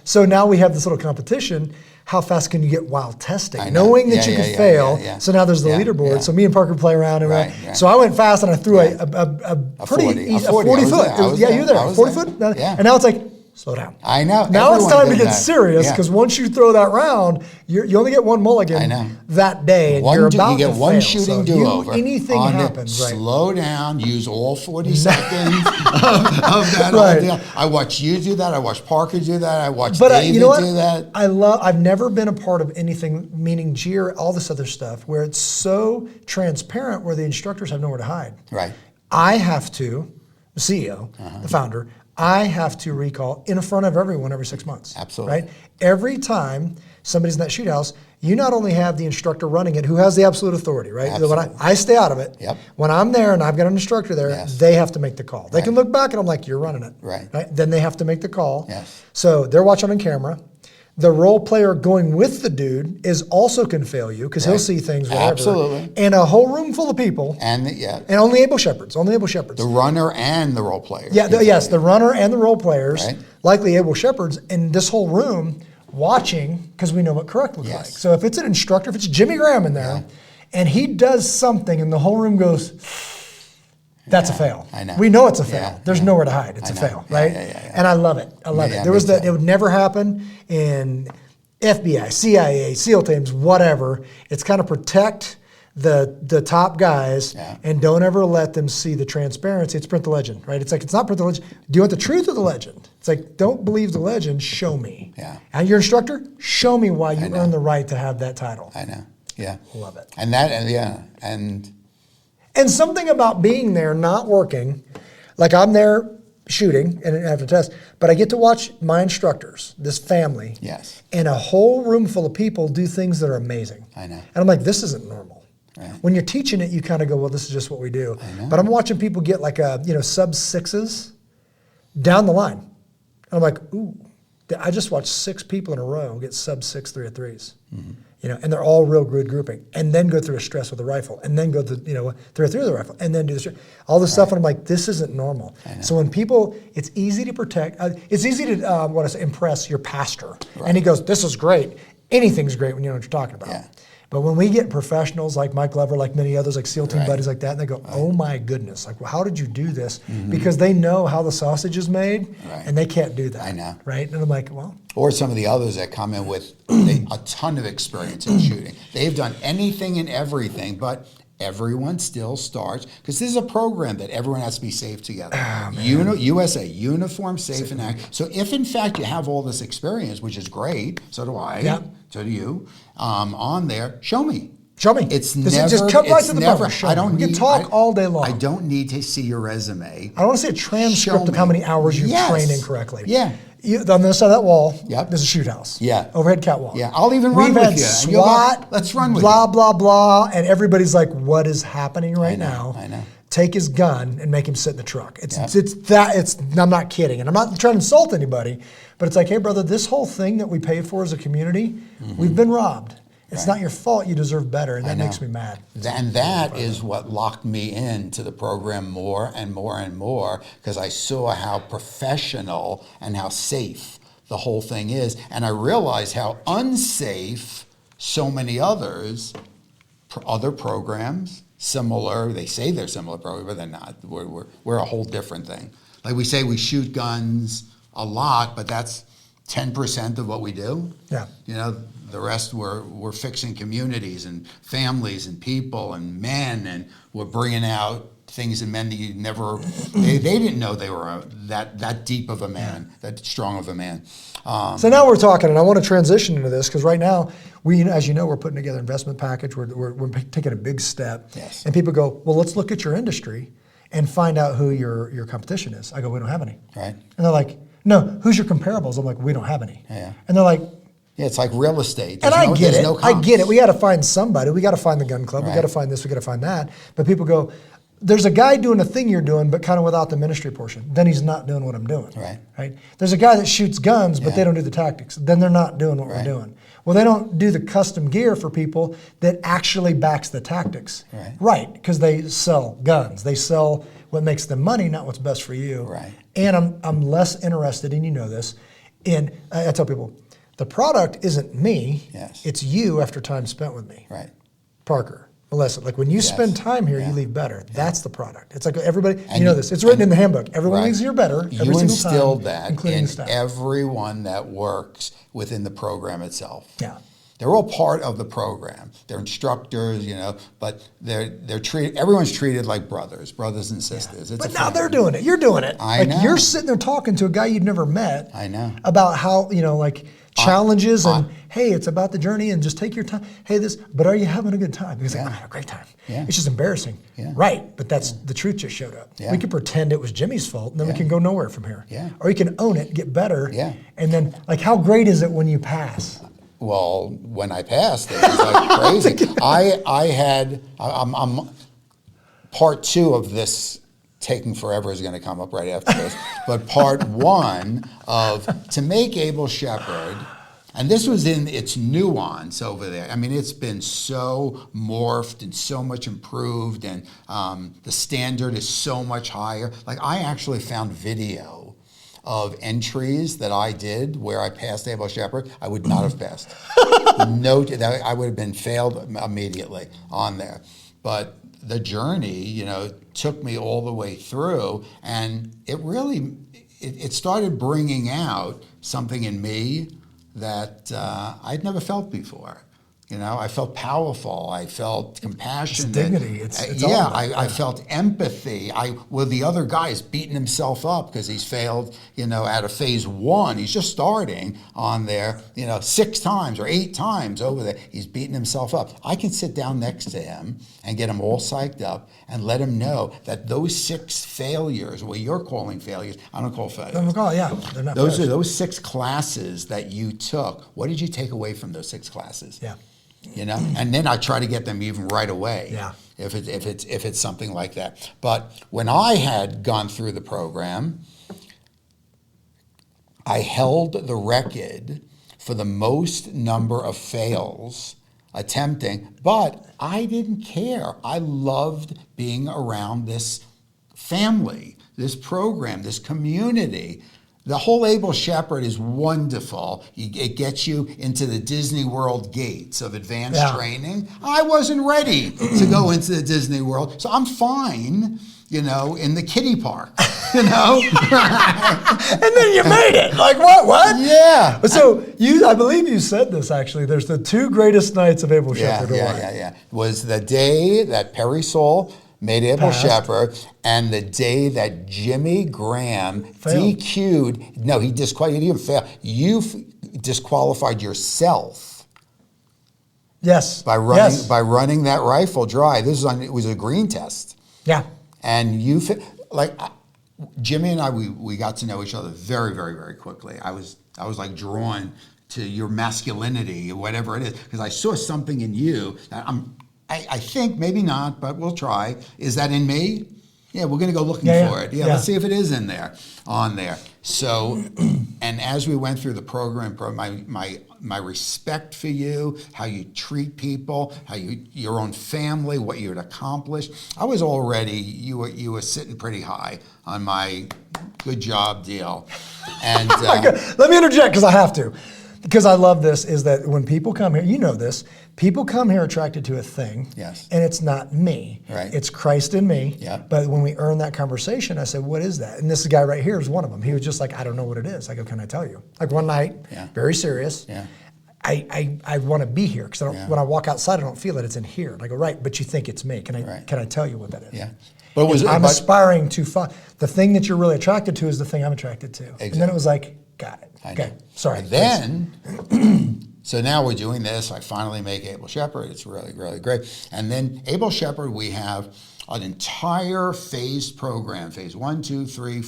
So now we have this little competition. How fast can you get while testing? Knowing that you could fail. Yeah. So now there's the leaderboard. Yeah. So me and Parker play around. And So I went fast and I threw a pretty 40 foot. You're there. 40 foot? Yeah. And now it's like, slow down. I know. Now it's time to get serious, because once you throw that round, you only get one mulligan that day, and you're about to fail. You get one shooting do-over. Anything happens, right? Slow down, use all 40 seconds of that. Right. I watched you do that. I watched Parker do that. I watched David do that. I've never been a part of anything, meaning GEAR, all this other stuff, where it's so transparent where the instructors have nowhere to hide. Right. I have to, the CEO, the founder, I have to recall in front of everyone every 6 months. Absolutely. Right? Every time somebody's in that shoot house, you not only have the instructor running it, who has the absolute authority, right? Absolutely. When I stay out of it. Yep. When I'm there and I've got an instructor there, they have to make the call. They can look back and I'm like, you're running it. Right. Then they have to make the call. Yes. So they're watching on camera. The role player going with the dude is also can fail you, because he'll see things, whatever. Absolutely. And a whole room full of people. And only able shepherds. The runner and the role player. Yeah, the runner and the role players, likely able shepherds, in this whole room watching, because we know what correct looks like. So if it's an instructor, if it's Jimmy Graham in there, and he does something and the whole room goes, that's a fail. I know. We know it's a fail. There's nowhere to hide. It's a fail, right? And I love it. I love it. There was that. It would never happen in FBI, CIA, SEAL teams, whatever. It's kind of protect the top guys and don't ever let them see the transparency. It's print the legend, right? It's like, it's not print the legend. Do you want the truth of the legend? It's like, don't believe the legend. Show me. Yeah. And your instructor, show me why you earned the right to have that title. I know. Yeah. Love it. And And something about being there, not working, like I'm there shooting and I have to test, but I get to watch my instructors, this family, and a whole room full of people do things that are amazing. I know. And I'm like, this isn't normal. Right. When you're teaching it, you kind of go, well, this is just what we do. But I'm watching people get like sub-6s down the line. And I'm like, ooh, I just watched 6 people in a row get sub-6 3-3s. And they're all real good grouping, and then go through a stress with a rifle, and then go through 3-3 with a rifle, and then do all this stuff, and I'm like, this isn't normal. So when people, it's easy to protect, it's easy to impress your pastor, and he goes, this is great. Anything's great when you know what you're talking about. But when we get professionals like Mike Glover, like many others, like SEAL team buddies like that, and they go, oh my goodness, like, well, how did you do this? Because they know how the sausage is made, and they can't do that. I know. Right? And I'm like, well. Or some of the others that come in with a ton of experience in shooting. They've done anything and everything, but everyone still starts, because this is a program that everyone has to be safe together. USA, uniform, safe, and active. So if in fact you have all this experience, which is great, so do I, so do you, on there, show me. Show me. It's never. Just come right to the bumper. I don't we need. can talk all day long. I don't need to see your resume. I don't want to see a transcript of how many hours you've trained incorrectly. Yeah. On the other side of that wall, there's a shoot house. Yeah. Overhead catwalk. Yeah. I'll even run with you. SWAT. Let's run with blah, you. blah, blah. And everybody's like, what is happening right now? I know. Take his gun and make him sit in the truck. I'm not kidding. And I'm not trying to insult anybody, but it's like, hey, brother, this whole thing that we pay for as a community, we've been robbed. It's not your fault. You deserve better, and that makes me mad. And that is what locked me into the program more and more and more, because I saw how professional and how safe the whole thing is. And I realized how unsafe so many other programs, similar, they say they're similar programs, but they're not. We're a whole different thing. Like we say we shoot guns a lot, but that's 10% of what we do. Yeah. The rest we're fixing communities and families and people and men, and we're bringing out things in men that you never, they didn't know they were that deep of a man, that strong of a man. So now we're talking, and I want to transition into this, because right now, as you know, we're putting together an investment package. We're taking a big step. Yes. And people go, well, let's look at your industry and find out who your competition is. I go, we don't have any. Right. And they're like, no, who's your comparables? I'm like, we don't have any. Yeah. And they're like, yeah, it's like real estate. And I get it. I get it. We got to find somebody. We got to find the gun club. We got to find this. We got to find that. But people go, there's a guy doing a thing you're doing, but kind of without the ministry portion. Then he's not doing what I'm doing. Right. There's a guy that shoots guns, but they don't do the tactics. Then they're not doing what we're doing. Well, they don't do the custom gear for people that actually backs the tactics. Right. Because they sell guns. They sell what makes them money, not what's best for you. Right. And I'm less interested, and you know this, I tell people, the product isn't me, it's you after time spent with me. Right. Parker, Melissa, like when you spend time here, you leave better. That's the product. It's like everybody, and you know this, it's written in the handbook. Everyone leaves here better every single time. You instilled that including in everyone that works within the program itself. Yeah. They're all part of the program. They're instructors, but they're treated. Everyone's treated like brothers and sisters. It's but now they're doing it. You're doing it. I know. You're sitting there talking to a guy you'd never met. I know. About how challenges and hey, it's about the journey and just take your time. Hey, but are you having a good time? Because I had a great time. Yeah. It's just embarrassing. Yeah. Right, but that's the truth just showed up. Yeah. We can pretend it was Jimmy's fault and then we can go nowhere from here. Yeah. Or you can own it, get better. Yeah. And then how great is it when you pass? Well, when I passed, it was like crazy. I'm part 2 of this. Taking forever is going to come up right after this. But part 1 of to make Able Shepherd, and this was in its nuance over there. I mean, it's been so morphed and so much improved, and the standard is so much higher. Like I actually found video of entries that I did where I passed Able Shepherd. I would not have passed. I would have been failed immediately on there. But the journey, took me all the way through, and it really, it started bringing out something in me that I'd never felt before. I felt powerful. I felt compassionate. It's dignity. It's all about that. I felt empathy. The other guy is beating himself up because he's failed, out of phase 1. He's just starting on there, 6 times or 8 times over there. He's beating himself up. I can sit down next to him and get him all psyched up and let him know that those 6 failures, what you're calling failures, I don't call failures. They're not Those are those 6 classes that you took. What did you take away from those 6 classes? Yeah. And then I try to get them even right away. Yeah. If it's something like that. But when I had gone through the program, I held the record for the most number of fails attempting, but I didn't care. I loved being around this family, this program, this community. The whole Able Shepherd is wonderful. It gets you into the Disney World gates of advanced training. I wasn't ready to go into the Disney World, so I'm fine, in the kiddie park, And then you made it. Like what? Yeah. So I believe you said this actually. There's the 2 greatest nights of Able Shepherd. Yeah. Was the day that Perry Saul made Able Shepherd, and the day that Jimmy Graham DQ'd. No, he didn't fail. You disqualified yourself. Yes. By running that rifle dry. It was a green test. Yeah. And Jimmy and I, we got to know each other very, very, very quickly. I was like drawn to your masculinity, whatever it is, because I saw something in you that I think, maybe not, but we'll try. Is that in me? Yeah, we're going to go looking for it. Yeah, let's see if it is in there, on there. So, and as we went through the program, my respect for you, how you treat people, how your own family, what you had accomplished, I was already, you were sitting pretty high on my good job deal. And let me interject because I have to. Because I love this, is that when people come here, this, people come here attracted to a thing. Yes. And it's not me. Right. It's Christ in me. Yeah. But when we earn that conversation, I said, what is that? And this guy right here is one of them. He was just like, I don't know what it is. I go, can I tell you? Like one night, very serious. Yeah. I want to be here because when I walk outside, I don't feel it. It's in here. And I go, right, but you think it's me. Can I tell you what that is? Yeah. But I'm aspiring to the thing that you're really attracted to is the thing I'm attracted to. Exactly. And then it was like, got it. Okay, sorry. And then, so now we're doing this. I finally make Able Shepherd. It's really, really great. And then Able Shepherd, we have an entire phased program, phase 1, 2, 3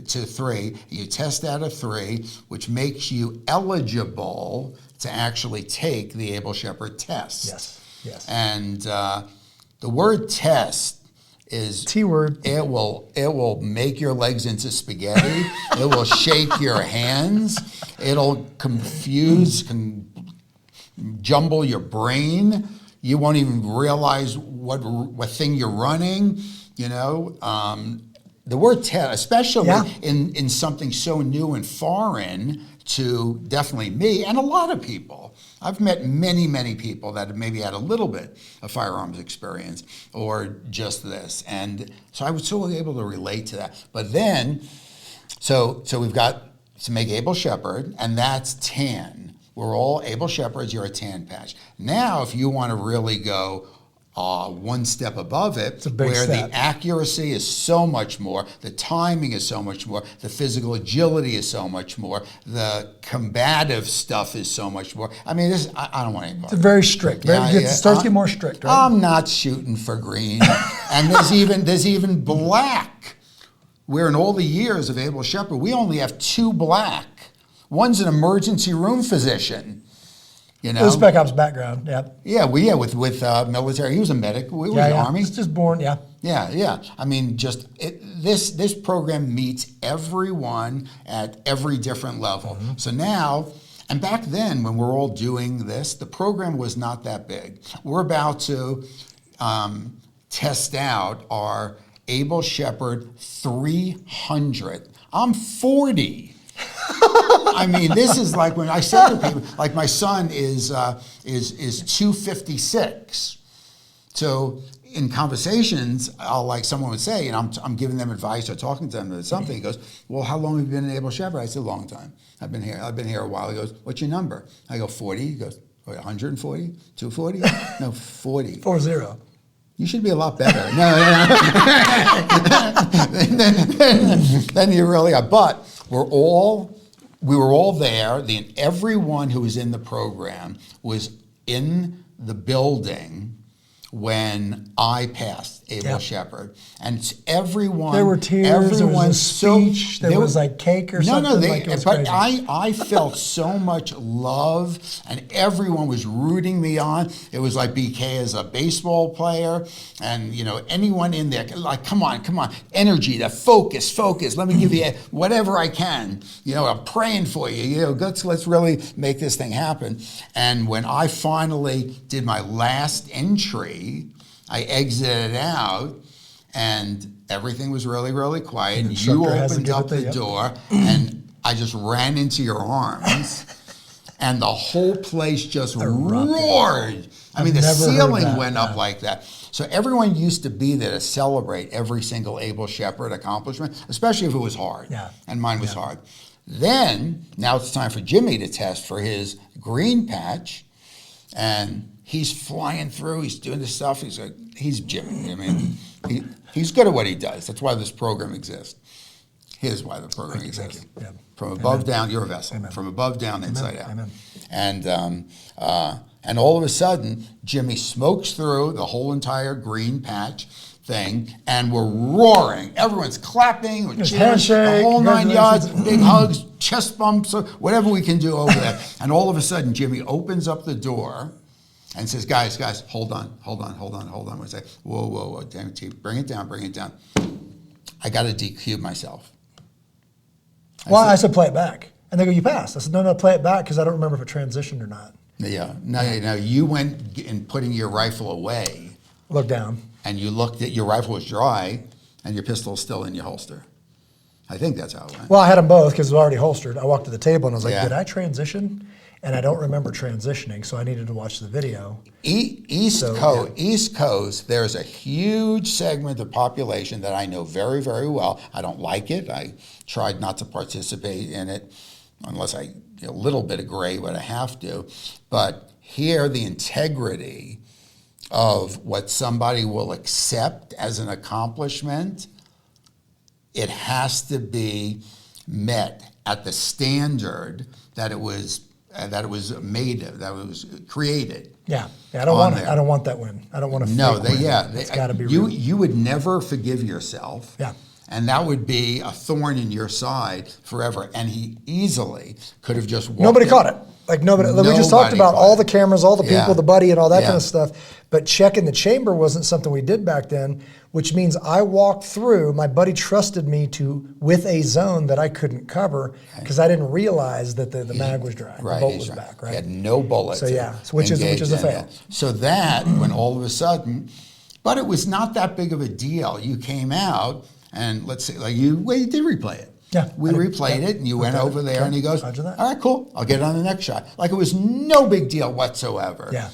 to 3. You test out of 3, which makes you eligible to actually take the Able Shepherd test. Yes. And the word test is T-word. It will make your legs into spaghetti. It will shake your hands. It'll jumble your brain. You won't even realize what thing you're running. The word test, especially in something so new and foreign to definitely me and a lot of people. I've met many, many people that have maybe had a little bit of firearms experience or just this. And so I was so able to relate to that. But then, so we've got to make Able Shepherd, and that's tan. We're all Able Shepherds, you're a tan patch. Now, if you want to really go one step above it, where the accuracy is so much more, the timing is so much more, the physical agility is so much more, the combative stuff is so much more. I mean, I don't want to. It's very strict. It starts to get more strict, right? I'm not shooting for green, and there's even black. Where in all the years of Able Shepherd, we only have 2 black. One's an emergency room physician. The Spec Ops background, Yeah, with military. He was a medic. We were in the Army. He's just born, Yeah. I mean, this program meets everyone at every different level. Mm-hmm. So now, and back then when we're all doing this, the program was not that big. We're about to test out our Able Shepherd 300. I'm 40. I mean, this is like when I say to people, like my son is 256. So in conversations, someone would say, and I'm giving them advice or talking to them or something. He goes, "Well, how long have you been an Able Shepherd?" I said, "A long time. I've been here a while." He goes, "What's your number?" I go, 40. He goes, 140? 240? No, 40. 40. You should be a lot better. No. then you really are. But we were all there. Everyone who was in the program was in the building when I passed Able Shepherd, and everyone. There were tears. There was a speech. There was like cake or something. But I felt so much love, and everyone was rooting me on. It was like BK as a baseball player, and anyone in there, like, come on, energy, that focus. Let me give you whatever I can. I'm praying for you. Let's really make this thing happen. And when I finally did my last entry, I exited out, and everything was really, really quiet. And you opened up the door, and I just ran into your arms, and the whole place just roared. I mean, the ceiling went up like that. So everyone used to be there to celebrate every single Able Shepherd accomplishment, especially if it was hard. Yeah. And mine was hard. Then, now it's time for Jimmy to test for his green patch, and he's flying through. He's doing this stuff. He's Jimmy. I mean, he's good at what he does. That's why this program exists. Here's why the program exists. Yeah. From above down, you're a vessel. Amen. From above down, inside out. Amen. And all of a sudden, Jimmy smokes through the whole entire green patch thing, and we're roaring. Everyone's clapping, we're cheering, the whole 9 yards, big hugs, chest bumps, whatever we can do over there. And all of a sudden, Jimmy opens up the door and says, guys, hold on. We say, whoa, damn it, bring it down. I got to DQ myself. I said, play it back. And they go, you passed. I said, no, play it back because I don't remember if it transitioned or not. Yeah, no, you went in putting your rifle away. Look down. And you looked at your rifle was dry, and your pistol was still in your holster. I think that's how it went. Well, I had them both because it was already holstered. I walked to the table and I was like, did I transition? And I don't remember transitioning, so I needed to watch the video. East Coast, there's a huge segment of the population that I know very, very well. I don't like it. I tried not to participate in it unless a little bit of gray would I have to. But here, the integrity of what somebody will accept as an accomplishment, it has to be met at the standard that it was made of, that it was created. Yeah, I don't want it. I don't want that win. I don't want to. No, it's got to be real. You would never forgive yourself. Yeah. And that would be a thorn in your side forever. And he easily could have just walked. Nobody caught it. Like nobody. We just talked about all the cameras, all the people, the buddy, and all that kind of stuff. But checking the chamber wasn't something we did back then, which means I walked through. My buddy trusted me with a zone that I couldn't cover because I didn't realize that the mag was dry. Right, the bolt was back. Right. He had no bullets. So which is a fail. So that when all of a sudden, but it was not that big of a deal. You came out and let's say you did replay it. Yeah, we replayed it, and you went over there, and he goes, all right, cool, I'll get it on the next shot. Like it was no big deal whatsoever. Yeah.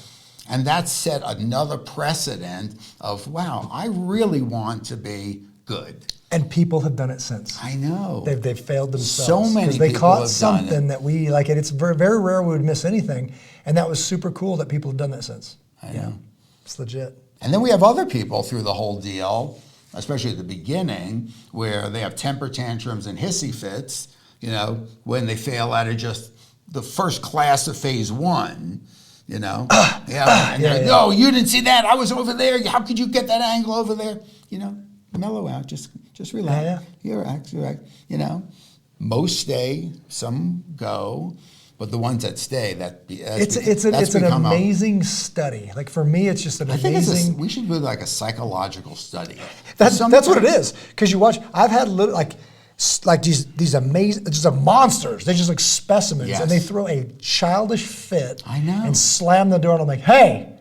And that set another precedent of, wow, I really want to be good. And people have done it since. I know. They've failed themselves. So many people they caught have something done it. that we, like, and it's very, very rare we would miss anything. And that was super cool that people have done that since. I know. It's legit. And then we have other people through the whole deal, especially at the beginning, where they have temper tantrums and hissy fits, when they fail out of just the first class of phase one, Oh, you didn't see that. I was over there. How could you get that angle over there? Mellow out. Just relax. You're right. Most stay, some go. But the ones that stay, it's an amazing study. Like for me, it's just an amazing. We should do like a psychological study. That's what it is. Because you watch, I've had these amazing, just monsters. They're just like specimens, and they throw a childish fit. I know. And slam the door, and I'm like, hey,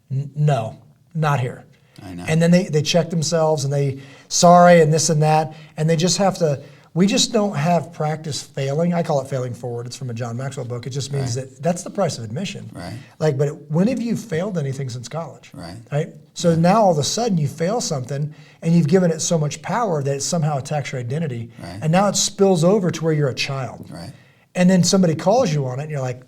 no, not here. I know. And then they check themselves, and sorry, and this and that, and they just have to. We just don't have practice failing. I call it failing forward. It's from a John Maxwell book. It just means that's the price of admission. Right. But when have you failed anything since college? Right. So now all of a sudden you fail something and you've given it so much power that it somehow attacks your identity. Right. And now it spills over to where you're a child. Right. And then somebody calls you on it and you're like,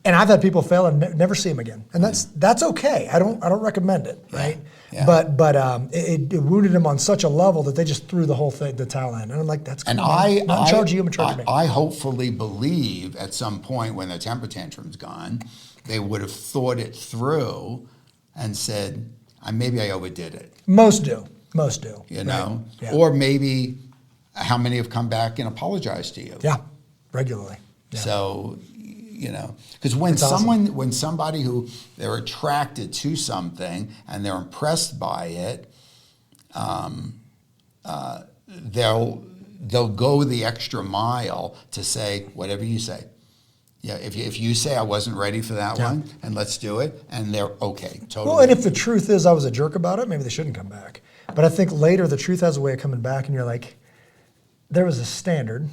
And I've had people fail and never see them again, and that's okay. I don't recommend it, right? Yeah. But it wounded them on such a level that they just threw the whole thing, the towel in, and I'm like, that's cool. And I'm not in charge of you, I'm in charge of me. I hopefully believe at some point when the temper tantrum's gone, they would have thought it through and said, maybe I overdid it. Most do. You know, right? Yeah. Or maybe how many have come back and apologized to you? Yeah, regularly. Yeah. So, you know, because when somebody who they're attracted to something and they're impressed by it, they'll go the extra mile to say whatever you say. Yeah, if you say I wasn't ready for that one, and let's do it, and they're okay, totally. Well, and if the truth is I was a jerk about it, maybe they shouldn't come back. But I think later the truth has a way of coming back, and you're like, there was a standard.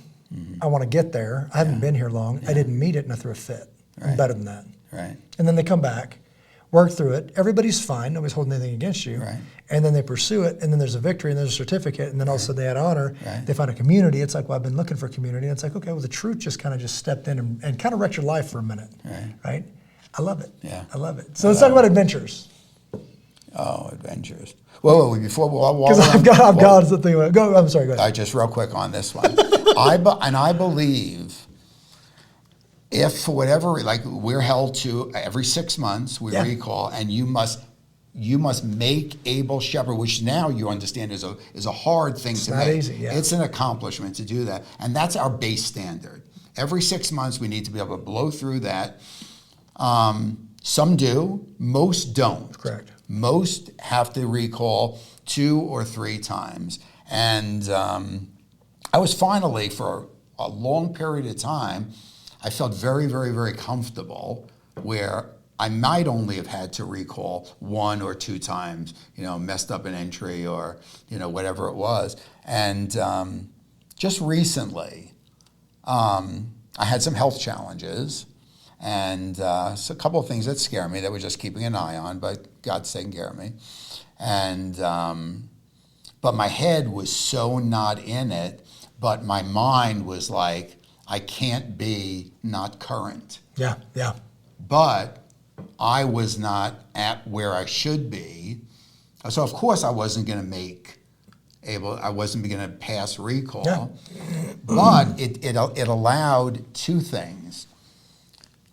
I want to get there. I haven't been here long. I didn't meet it, and I threw a fit. I'm better than that. Right. And then they come back, work through it. Everybody's fine. Nobody's holding anything against you. Right. And then they pursue it, and then there's a victory, and there's a certificate, and then all of a sudden they had honor. Right. They find a community. It's like, well, I've been looking for community. And it's like, okay, well, the truth just kind of stepped in and kind of wrecked your life for a minute. Right? I love it. Yeah. I love it. So let's talk about adventures. Oh, adventures. Whoa, before because I've got the thing. Go. I'm sorry. Go ahead. Just real quick on this one. I believe if for whatever, like we're held to every 6 months we recall, and you must make Able Shepherd, which now you understand is a hard thing to make. It's not easy. Yeah. It's an accomplishment to do that, and that's our base standard. Every 6 months we need to be able to blow through that. Some do, most don't. Correct. Most have to recall 2 or 3 times. And I was finally, for a long period of time, I felt very, very, very comfortable where I might only have had to recall 1 or 2 times, messed up an entry or, whatever it was. And just recently, I had some health challenges. And so a couple of things that scare me that we're just keeping an eye on, but God's taking care of me. And but my head was so not in it, but my mind was like, I can't be not current. Yeah. But I was not at where I should be. So of course I wasn't going to I wasn't going to pass recall. Yeah. But it allowed 2 things.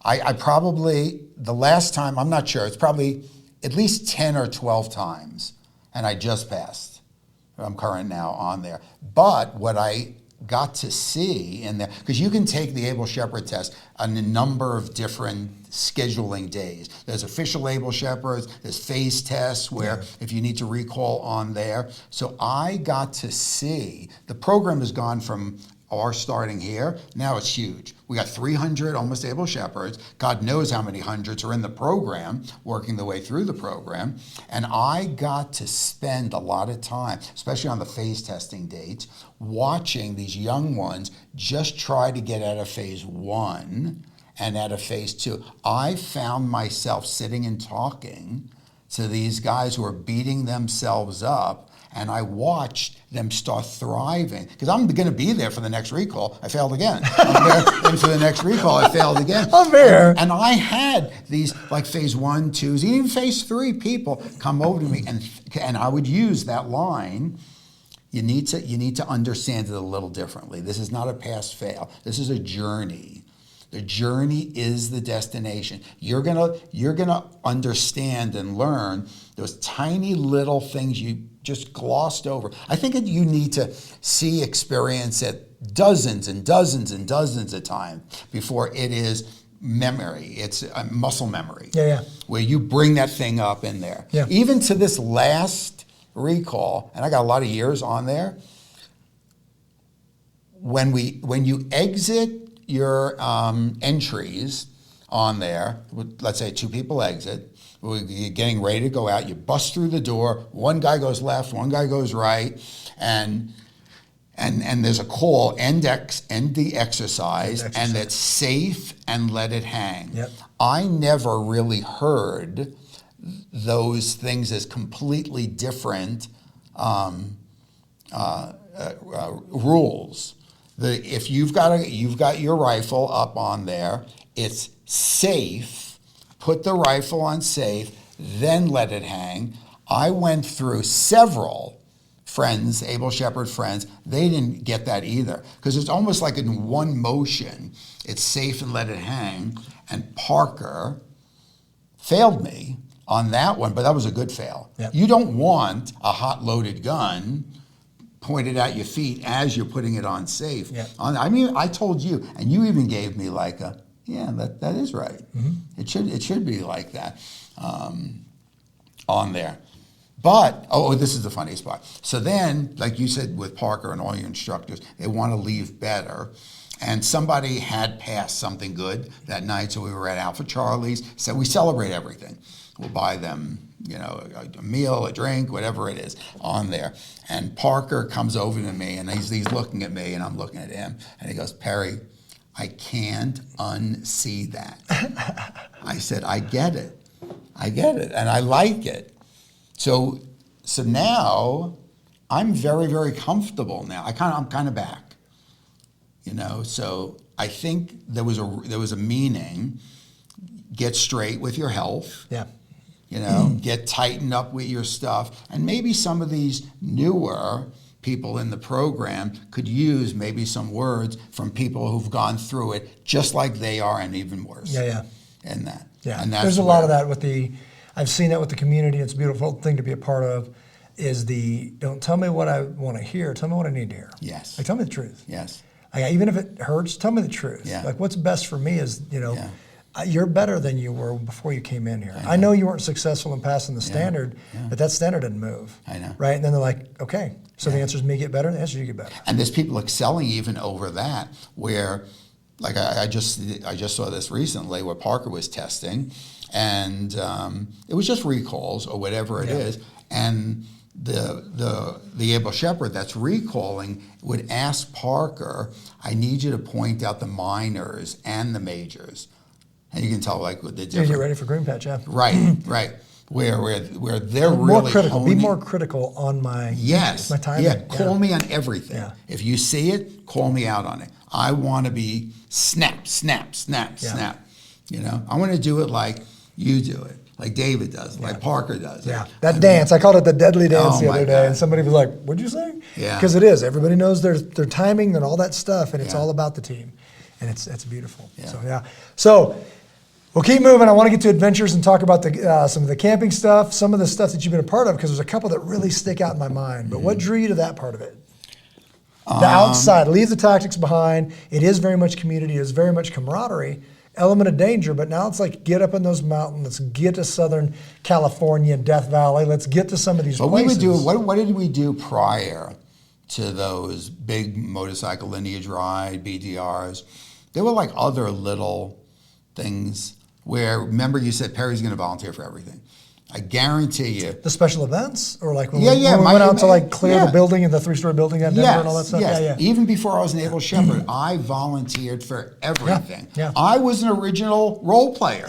I probably, the last time, I'm not sure, it's probably at least 10 or 12 times, and I just passed. I'm current now on there. But what I got to see in there, because you can take the Able Shepherd test on a number of different scheduling days. There's official Able Shepherds, there's phase tests where if you need to recall on there. So I got to see, the program has gone from our starting here, now it's huge. We got 300 almost Able Shepherds. God knows how many hundreds are in the program, working the way through the program. And I got to spend a lot of time, especially on the phase testing dates, watching these young ones just try to get out of phase 1 and out of phase 2. I found myself sitting and talking to these guys who are beating themselves up, and I watched them start thriving. Because I'm going to be there for the next recall. I failed again. I'm there and for the next recall. I failed again. I'm there. And I had these like phase 1, 2s, even phase 3 people come over to me, and I would use that line. You need to understand it a little differently. This is not a pass-fail. This is a journey. The journey is the destination. You're gonna understand and learn those tiny little things you just glossed over. I think that you need to experience it dozens and dozens and dozens of times before it is memory. It's a muscle memory. Yeah. Where you bring that thing up in there. Yeah. Even to this last recall, and I got a lot of years on there. When you exit your entries on there, let's say 2 people exit, you're getting ready to go out, you bust through the door, one guy goes left, one guy goes right, and there's a call, end the exercise, and it's safe and let it hang. Yep. I never really heard those things as completely different rules. If you've got your rifle up on there, it's safe, put the rifle on safe, then let it hang. I went through several friends, Able Shepherd friends, they didn't get that either. Because it's almost like in one motion, it's safe and let it hang. And Parker failed me on that one, but that was a good fail. Yep. You don't want a hot loaded gun pointed at your feet as you're putting it on safe. Yep. I mean, I told you, and you even gave me like a, yeah, that is right. Mm-hmm. It should be like that on there. But, this is the funniest part. So then, like you said with Parker and all your instructors, they want to leave better. And somebody had passed something good that night, so we were at Alpha Charlie's. So we celebrate everything. We'll buy them, a meal, a drink, whatever it is on there. And Parker comes over to me, and he's looking at me, and I'm looking at him. And he goes, Perry, I can't unsee that. I said, I get it, and I like it. So now I'm very, very comfortable now. I'm kind of back. So I think there was a meaning. Get straight with your health. Yeah. Get tightened up with your stuff. And maybe some of these newer people in the program could use maybe some words from people who've gone through it just like they are and even worse. Yeah. And that. Yeah. And that's there's a lot of that I've seen that with the community. It's a beautiful thing to be a part of. Is don't tell me what I want to hear. Tell me what I need to hear. Yes. Like, tell me the truth. Yes. Even if it hurts, tell me the truth. Yeah. Like, what's best for me is, you're better than you were before you came in here. I know you weren't successful in passing the standard, but that standard didn't move. I know. Right? And then they're like, okay, so the answer is me get better, the answer is you get better. And there's people excelling even over that, where, like I just saw this recently where Parker was testing, and it was just recalls or whatever it is, and the Able Shepherd that's recalling would ask Parker, I need you to point out the minors and the majors. And you can tell like the difference. Yeah, get ready for Green Patch, yeah. Right. Where they're more really critical. honing. Be more critical on my my timing. Yeah, call me on everything. Yeah. If you see it, call me out on it. I want to be snap. I want to do it like you do it, like David does, like Parker does. Yeah, that dance. I called it the deadly dance the other day, God. and somebody was like, what'd you say? Yeah. Because it is. Everybody knows their timing and all that stuff, and it's all about the team. And it's beautiful. Yeah. So we'll keep moving. I want to get to adventures and talk about some of the camping stuff, some of the stuff that you've been a part of, because there's a couple that really stick out in my mind. But what drew you to that part of it? The outside, leave the tactics behind. It is very much community. It is very much camaraderie, element of danger. But now it's like, get up in those mountains. Let's get to Southern California, Death Valley. Let's get to some of these places. What did we do prior to those big motorcycle lineage ride, BDRs? There were like other little things where, remember you said Perry's going to volunteer for everything. I guarantee you. The special events? Or like when we went out to like clear the building in the 3-story building at Denver and all that stuff? Yes. Yeah. Even before I was an Able Shepherd, I volunteered for everything. Yeah. I was an original role player.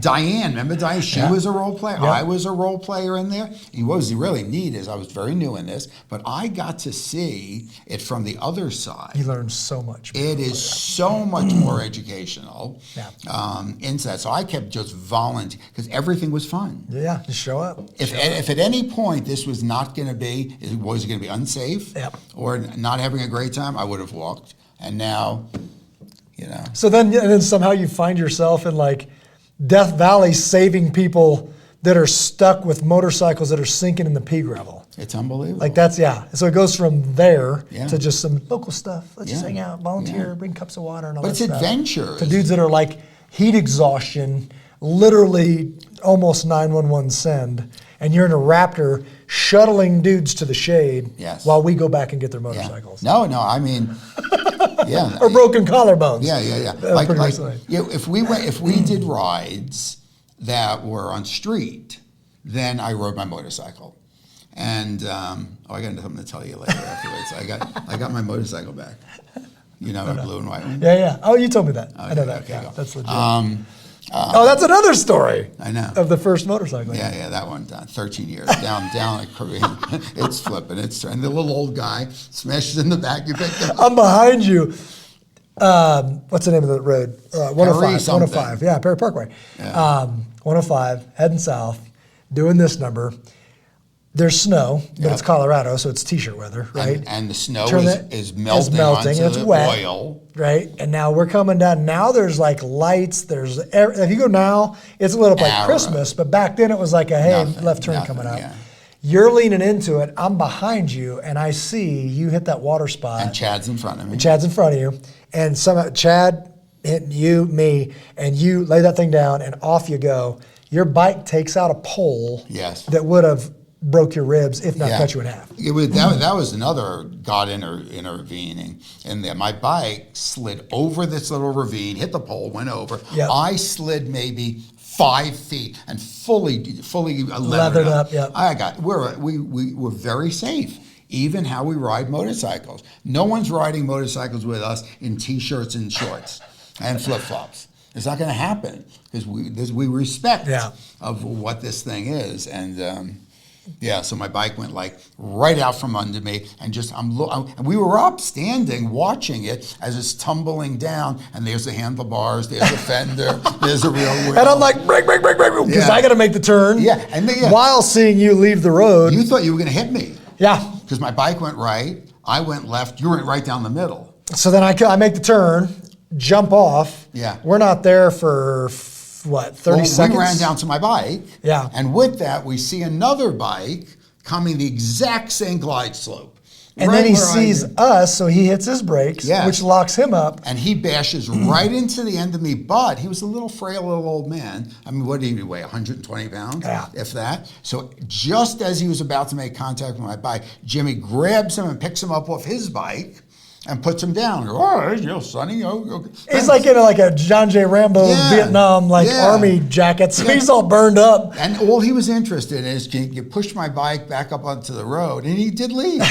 Diane, remember Diane? She was a role player. Yeah. I was a role player in there. And what was really neat is I was very new in this, but I got to see it from the other side. You learn so much. It is so much more educational inside. So I kept just volunteering because everything was fun. Yeah, just show up. If at any point this was not going to be, was it going to be unsafe or not having a great time, I would have walked. And now, So then somehow you find yourself in like Death Valley saving people that are stuck with motorcycles that are sinking in the pea gravel. It's unbelievable. Like So it goes from there to just some local stuff. Let's just hang out, volunteer, bring cups of water and all that stuff. But it's adventures. To dudes that are like heat exhaustion, literally almost 911 send, and you're in a Raptor shuttling dudes to the shade while we go back and get their motorcycles. No, I mean, or broken collarbones. Yeah. If we did rides that were on street, then I rode my motorcycle. And I got something to tell you later afterwards. I got my motorcycle back. The blue and white one. Yeah. Oh, you told me that. I know that. Okay, yeah, that's legit. That's another story. I know. Of the first motorcycle. Yeah, that one. 13 years down at Korea. It's flipping. And the little old guy smashes in the back. You pick him up. I'm behind you. What's the name of the road? 105. 105. Yeah, Perry Parkway. Yeah. 105, heading south, doing this number. There's snow, but it's Colorado, so it's t-shirt weather, right? And the snow is melting onto and it's the wet, oil. right? And now we're coming down. Now there's like lights. If you go now, it's lit up like Christmas, but back then it was like a left turn coming up. Yeah. You're leaning into it. I'm behind you, and I see you hit that water spot. And Chad's in front of me. Chad's in front of you, and somehow Chad hitting you, me, and you lay that thing down, and off you go. Your bike takes out a pole. Yes. That would have broke your ribs, if not cut you in half. That was another God intervening. And my bike slid over this little ravine, hit the pole, went over. Yep. I slid maybe 5 feet and fully leathered up. Yep. We were very safe. Even how we ride motorcycles. No one's riding motorcycles with us in t-shirts and shorts and flip-flops. It's not going to happen because we respect of what this thing is. And so my bike went like right out from under me, and and we were up standing watching it as it's tumbling down, and there's the handlebars, there's the fender, there's the rear wheel. And I'm like, brake, because I got to make the turn. Yeah, while seeing you leave the road. You thought you were going to hit me. Yeah. Because my bike went right, I went left, you went right down the middle. So then I make the turn, jump off. Yeah. We're not there for 30 seconds? We ran down to my bike. Yeah. And with that, we see another bike coming the exact same glide slope. And then he sees us, so he hits his brakes, which locks him up. And he bashes right into the end of me, but he was a little frail little old man. I mean, what did he weigh, 120 pounds, if that? So just as he was about to make contact with my bike, Jimmy grabs him and picks him up off his bike and puts him down. All right, Sonny. He's like in a John J. Rambo Vietnam army jacket, so he's all burned up. And all he was interested in is, can you push my bike back up onto the road? And he did leave.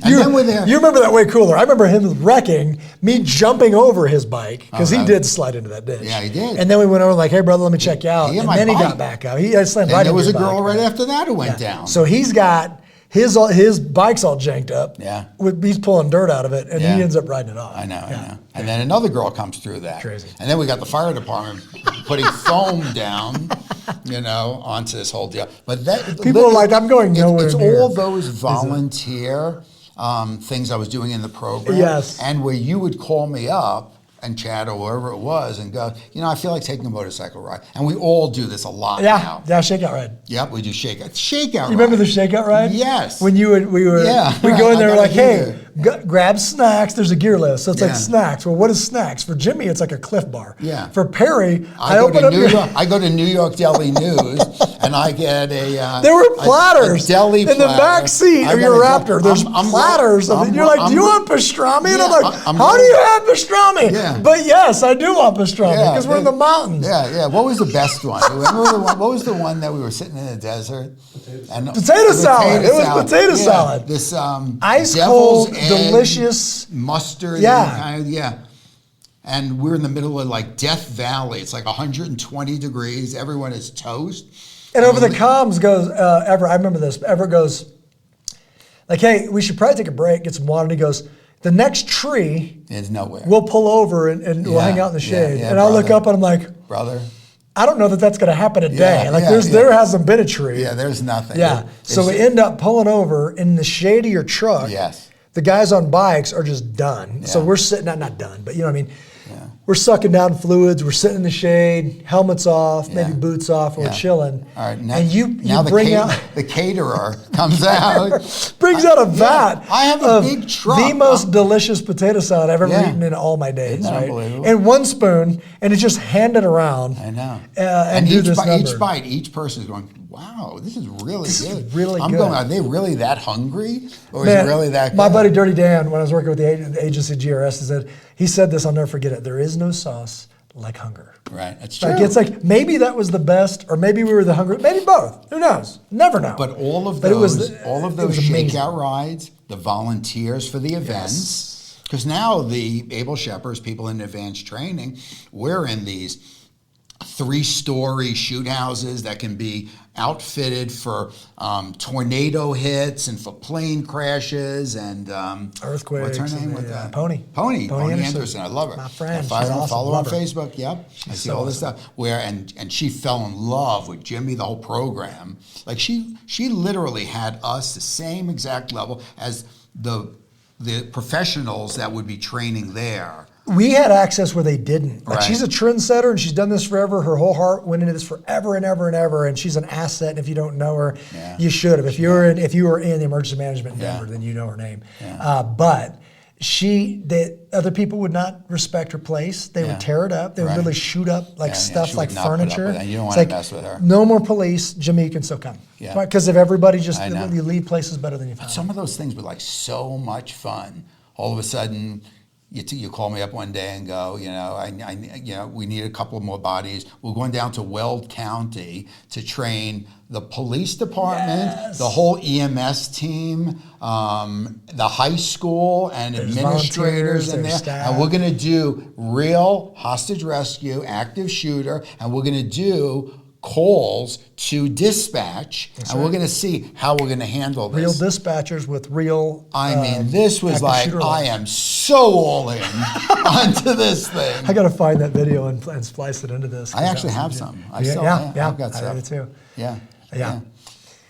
You remember that way cooler. I remember him wrecking, me jumping over his bike, because he did slide into that ditch. Yeah, he did. And then we went over like, hey, brother, let me check you out. And then he got back out. He slammed right into your bike. There was a girl right after that who went down. So he's got... His bike's all janked up. Yeah. He's pulling dirt out of it, and he ends up riding it off. I know. And then another girl comes through that. Crazy. And then we got the fire department putting foam down, onto this whole deal. But people are like, I'm going nowhere It's near. all those volunteer things I was doing in the program. Yes. And where you would call me up, and Chad or whoever it was, and go, I feel like taking a motorcycle ride. And we all do this a lot now. Yeah, shakeout ride. Yep, we do shakeout ride. You remember the shakeout ride? Yes. When we'd go in there, we're like, hey, grab snacks. There's a gear list. So it's like snacks. Well, what is snacks? For Jimmy, it's like a Cliff Bar. Yeah. For Perry, I go to New York Deli News, and I get a... there were platters a deli in the back seat of your Raptor. There's platters. You're like, do you want pastrami? And I'm like, how do you have pastrami? Yeah. But yes, I do want pastrami because we're in the mountains. Yeah. What was the best one? What was the one that we were sitting in the desert? Potato salad. It was potato salad. This ice cold, delicious mustard. And we're in the middle of like Death Valley. It's like 120 degrees. Everyone is toast. And over the comms goes Everett. I remember this. Everett goes like, "Hey, we should probably take a break, get some water." And he goes, "The next tree is nowhere. We'll pull over and we'll hang out in the shade." And I'll look up and I'm like, "Brother, I don't know that that's going to happen today. There hasn't been a tree. Yeah, there's nothing. Yeah. So we end up pulling over in the shade of your truck. Yes. The guys on bikes are just done. Yeah. So we're sitting, not done, but you know what I mean? Yeah. We're sucking down fluids. We're sitting in the shade, helmets off, maybe boots off, and we're chilling. All right. Now, and you bring out... the caterer comes out. brings out a vat I have a big truck. The most delicious potato salad I've ever eaten in all my days. Isn't that right? unbelievable? And one spoon, and it's just handed around. I know. And do this number. Each bite, each person is going, wow, this is really good. This is really I'm good. going, are they really that hungry? Or is it really that good? My buddy Dirty Dan, when I was working with the agency GRS, he said this, I'll never forget it, there is no sauce like hunger. Right, that's true. It's like maybe that was the best, or maybe we were the hungry, maybe both. Who knows? Never know. But all of those shakeout rides, the volunteers for the events, because now the Able Shepherds, people in advanced training, we're in these 3-story shoot houses that can be outfitted for tornado hits and for plane crashes and earthquakes. What's her name? Pony Anderson. I love her. My friend. Follow her on Love her. Facebook. Yep. I see all this stuff. And she fell in love with Jimmy, the whole program. Like she literally had us the same exact level as the professionals that would be training there. We had access where they didn't. Like Right. she's a trendsetter and she's done this forever. Her whole heart went into this forever and ever and ever. And she's an asset. And if you don't know her, you should have. If you were in emergency management in Denver, then you know her name. But other people would not respect her place. They would tear it up. They would literally shoot up stuff like furniture. You don't want to mess with her. No more police. Jimmy, you can still come. Because if everybody just you leave places better than you found. Some of those things were like so much fun. All of a sudden, you call me up one day and go, we need a couple more bodies. We're going down to Weld County to train the police department, the whole EMS team, the high school and administrators in there. Staff. And we're going to do real hostage rescue, active shooter, and we're going to do calls to dispatch, and we're going to see how we're going to handle this. Real dispatchers with real. This was like, I am so all in onto this thing. I got to find that video and splice it into this. I actually have some. I've got stuff. I do too. Yeah.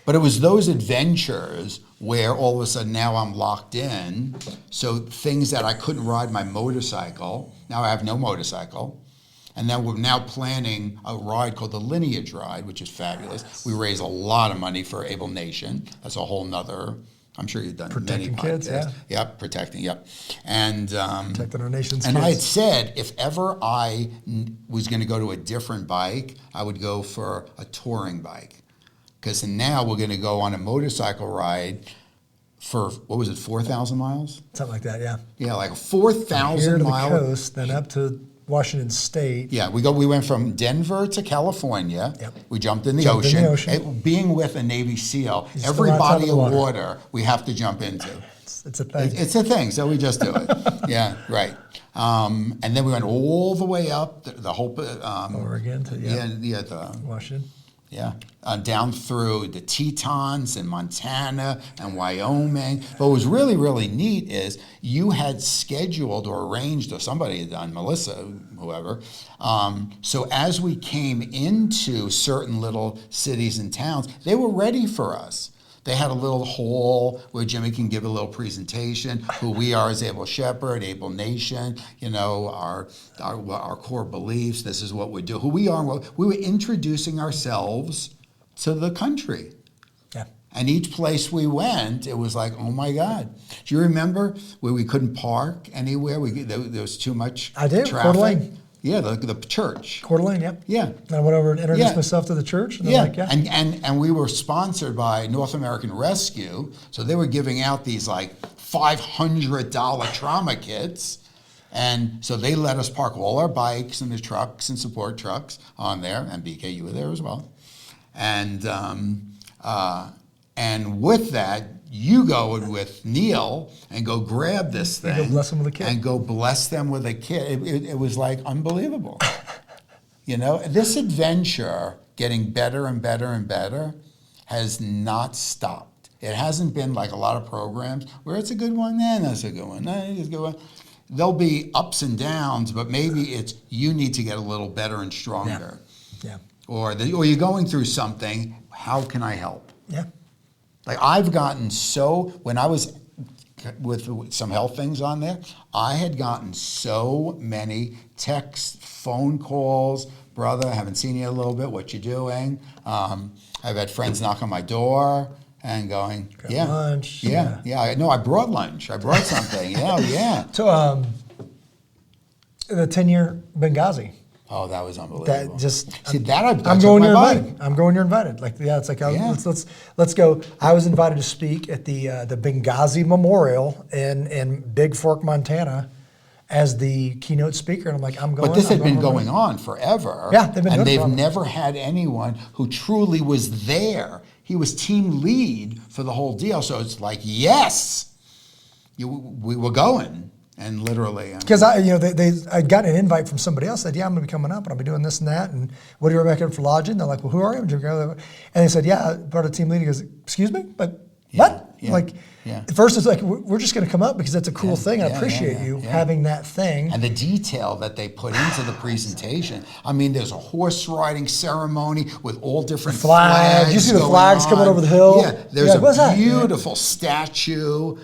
But it was those adventures where all of a sudden now I'm locked in. So things that I couldn't ride my motorcycle, now I have no motorcycle. And then we're now planning a ride called the Lineage Ride, which is fabulous. We raise a lot of money for Able Nation. That's a whole nother, I'm sure you've done protecting many kids, podcasts. Yep, protecting, And protecting our nation's and kids. I had said if ever I was going to go to a different bike, I would go for a touring bike. Because now we're going to go on a motorcycle ride for, 4,000 miles? Something like that, yeah. Yeah, like a 4,000 mile. Here to the coast, then up to Washington State. Yeah, we went from Denver to California. Yep. We jumped in the ocean. Being with a Navy SEAL, every body of water we have to jump into. It's a thing. It's a thing, so we just do it. Yeah, right. And then we went all the way up the whole Oregon to Washington. Yeah, down through the Tetons and Montana and Wyoming. But what was really, really neat is you had scheduled or arranged, or somebody had done, Melissa, whoever. So as we came into certain little cities and towns, they were ready for us. They had a little hall where Jimmy can give a little presentation, who we are as Able Shepherd, Able Nation, our core beliefs, this is what we do, who we are. We were introducing ourselves to the country. Yeah. And each place we went, it was like, oh my God. Do you remember where we couldn't park anywhere? There was too much traffic. Coeur d'Alene. Yeah, the church. Coeur d'Alene, yep. Yeah. And I went over and introduced myself to the church. And And we were sponsored by North American Rescue, so they were giving out these like $500 trauma kits. And so they let us park all our bikes and the trucks and support trucks on there, and BK, you were there as well. And with that, you go with Neil and go grab this thing. And go bless them with a kit. And go bless them with a kit. It was like unbelievable. This adventure, getting better and better and better, has not stopped. It hasn't been like a lot of programs where it's a good one, that's a good one, it's a good one. There'll be ups and downs, but maybe it's you need to get a little better and stronger. Yeah. Or you're going through something, how can I help? Yeah. Like I've gotten when I was with some health things on there, I had gotten so many texts, phone calls, brother, I haven't seen you in a little bit, what you doing? I've had friends knock on my door and going, lunch. I brought lunch. I brought something. Yeah. So the 10-year Benghazi. Oh, that was unbelievable. That just I'm going. You're invited. You're invited. Let's go. I was invited to speak at the Benghazi Memorial in Big Fork, Montana, as the keynote speaker, and I'm like, I'm going. But this had been going on forever. Yeah, they've never had anyone who truly was there. He was team lead for the whole deal. So it's like, yes, we were going. And literally, because I'd gotten an invite from somebody else. Said, yeah, I'm going to be coming up, and I'll be doing this and that. And what do you recommend for lodging? They're like, well, who are you? And they said, yeah, part of the team lead. He goes, excuse me, but what? Yeah, like, at first it's like, we're just going to come up because that's a cool thing. I appreciate you having that thing. And the detail that they put into the presentation. I mean, there's a horse riding ceremony with all different flags. Did you see the flags coming over the hill? Yeah, there's a beautiful statue,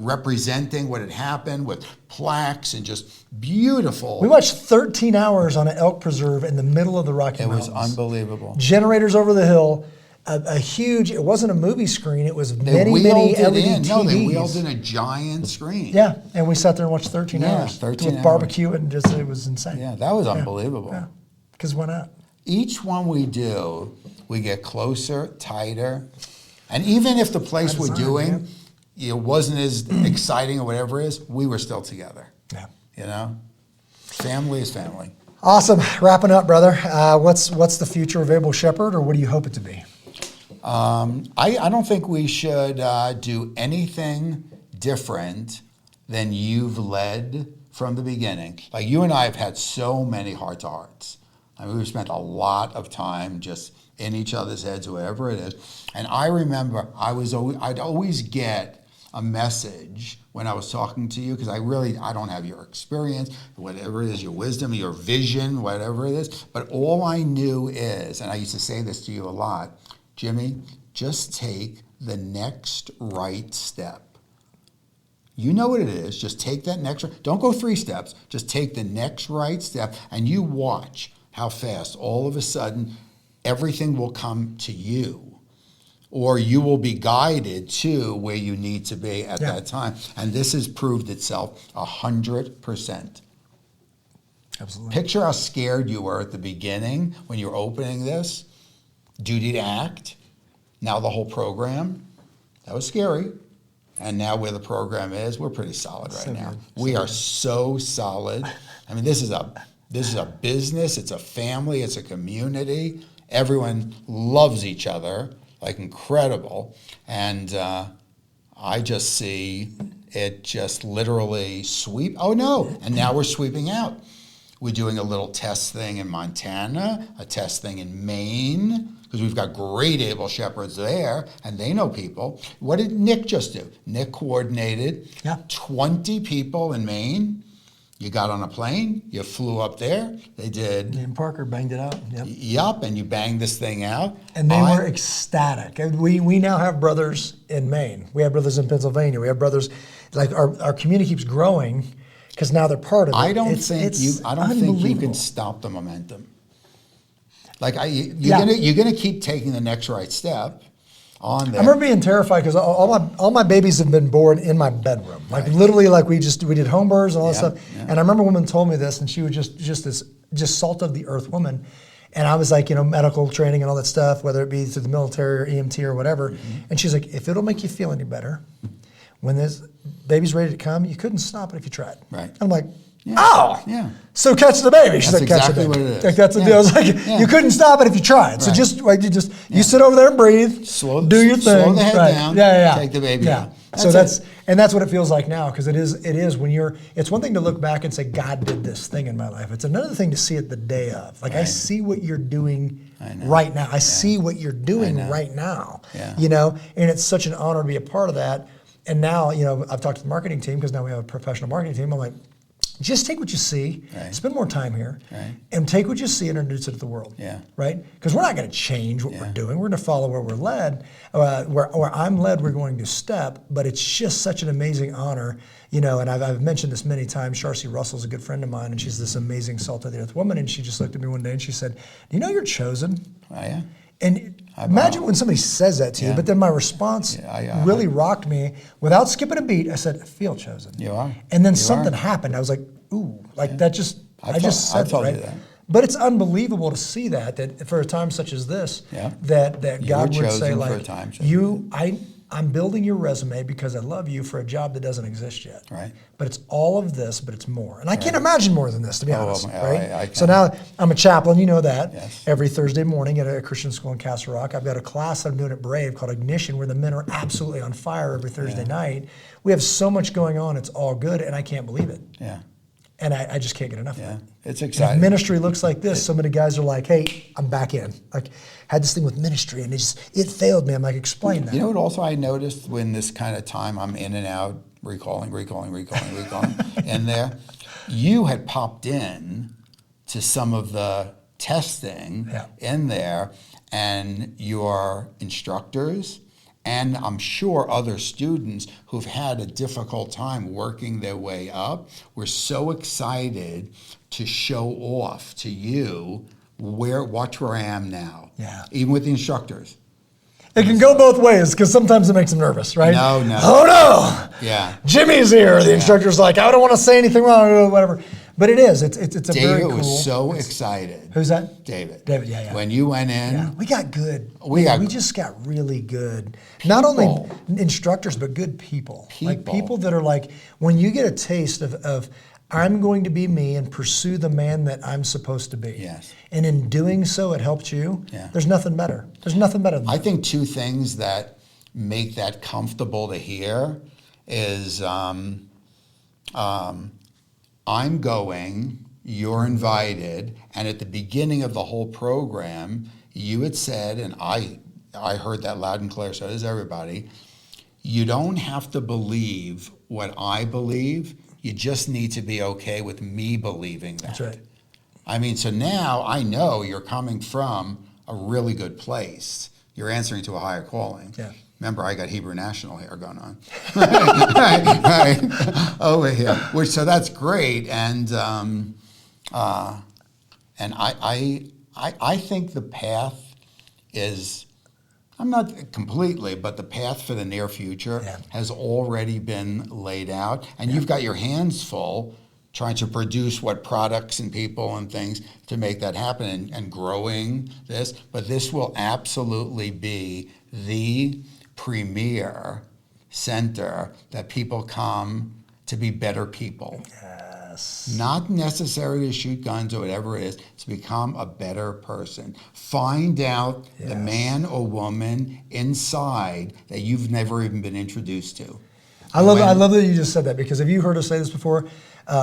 representing what had happened with plaques and just beautiful. We watched 13 hours on an elk preserve in the middle of the Rocky Mountains. It was unbelievable. Generators over the hill. A huge, it wasn't a movie screen, it was many LED TVs. No, they wheeled in a giant screen. Yeah, and we sat there and watched 13 hours. With barbecue and just, it was insane. Yeah, that was unbelievable. Yeah, because why not? Each one we do, we get closer, tighter. And even if the place we're doing wasn't as exciting or whatever it is, we were still together. Yeah. Family is family. Awesome. Wrapping up, brother. What's the future of Able Shepherd, or what do you hope it to be? I don't think we should do anything different than you've led from the beginning. Like, you and I have had so many heart-to-hearts. I mean, we've spent a lot of time just in each other's heads, whatever it is. And I remember I'd always get a message when I was talking to you, because I don't have your experience, whatever it is, your wisdom, your vision, whatever it is. But all I knew is, and I used to say this to you a lot, Jimmy, just take the next right step. You know what it is. Just take that next, don't go 3 steps. Just take the next right step, and you watch how fast all of a sudden everything will come to you, or you will be guided to where you need to be at that time. And this has proved itself 100%. Absolutely. Picture how scared you were at the beginning when you were opening this. Duty to act. Now the whole program. That was scary. And now where the program is, we're pretty solid right now. We are so solid. I mean, this is a business. It's a family. It's a community. Everyone loves each other. Like, incredible. And I just see it just literally sweep. Oh, no. And now we're sweeping out. We're doing a little test thing in Montana, a test thing in Maine, because we've got great Able Shepherds there, and they know people. What did Nick just do? Nick coordinated 20 people in Maine. You got on a plane, you flew up there, they did. And Parker banged it out. Yep, and you banged this thing out. And they were ecstatic. We now have brothers in Maine. We have brothers in Pennsylvania. We have brothers, like, our community keeps growing because now they're part of it. I don't think you can stop the momentum. Like, you're gonna keep taking the next right step on there. I remember being terrified because all my babies have been born in my bedroom. Like, literally, like we did home births and all that stuff. Yeah. And I remember a woman told me this, and she was just this salt of the earth woman. And I was like, medical training and all that stuff, whether it be through the military or EMT or whatever. Mm-hmm. And she's like, if it'll make you feel any better, when this baby's ready to come, you couldn't stop it if you tried. Right. I'm like, so catch the baby. She's that's like, catch exactly the baby. what it is. Like, that's the deal. I was like, you couldn't stop it if you tried. So you sit over there and breathe, do your thing. Slow the head down, take the baby out. That's what it feels like now, because it is when it's one thing to look back and say, God did this thing in my life. It's another thing to see it the day of. Like, I see what you're doing right now. I see what you're doing right now. And it's such an honor to be a part of that. And now, I've talked to the marketing team, because now we have a professional marketing team. I'm like, just take what you see, spend more time here, and take what you see and introduce it to the world. Right? Because we're not going to change what we're doing. We're going to follow where we're led. Where I'm led, we're going to step. But it's just such an amazing honor. And I've mentioned this many times. Sharcy Russell's a good friend of mine, and she's this amazing salt of the earth woman. And she just looked at me one day and she said, "Do you know you're chosen?" Oh, yeah. And imagine when somebody says that to you, but then my response really rocked me. Without skipping a beat, I said, I feel chosen. You are. And then something happened. I was like, ooh, like that just, I told you that. But it's unbelievable to see that for a time such as this, that God would say, like, I'm building your resume because I love you for a job that doesn't exist yet. Right. But it's all of this, but it's more. And I can't imagine more than this, to be honest. Right? I can. So now I'm a chaplain, you know that. Yes. Every Thursday morning at a Christian school in Castle Rock, I've got a class that I'm doing at Brave called Ignition, where the men are absolutely on fire every Thursday night. We have so much going on, it's all good, and I can't believe it. Yeah. And I just can't get enough of it. It's And exciting. if ministry looks like this, so many guys are like, hey, I'm back in. Like, had this thing with ministry, and it failed me. I'm like, explain that. You know what also I noticed when this kind of time I'm in and out, recalling in there, you had popped in to some of the testing in there, and your instructors, and I'm sure other students who've had a difficult time working their way up were so excited to show off to you watch where I am now. Yeah. Even with the instructors. It can go both ways, because sometimes it makes them nervous, right? No. Oh no! Yeah. Jimmy's here. The instructor's like, I don't want to say anything wrong, or whatever. But it is. It's a very cool. David was so excited. Who's that? David. David, yeah. When you went in. Yeah, we got good. We just got really good. Not only instructors, but good people. Like people that are like, when you get a taste of I'm going to be me and pursue the man that I'm supposed to be. Yes. And in doing so, it helped you. Yeah. There's nothing better. There's nothing better than that. I think two things that make that comfortable to hear is I'm going, you're invited, and at the beginning of the whole program, you had said, and I heard that loud and clear, so does everybody, you don't have to believe what I believe, you just need to be okay with me believing that. That's right. I mean, so now I know you're coming from a really good place. You're answering to a higher calling. Yeah. Remember, I got Hebrew National here going on. right, over here. So that's great, and I think the path is, I'm not completely, but the path for the near future has already been laid out, and you've got your hands full trying to produce what products and people and things to make that happen, and growing this. But this will absolutely be the premier center that people come to be better people. Yes. Not necessarily to shoot guns or whatever it is, to become a better person. Find out the man or woman inside that you've never even been introduced to. I love that you just said that, because have you heard us say this before?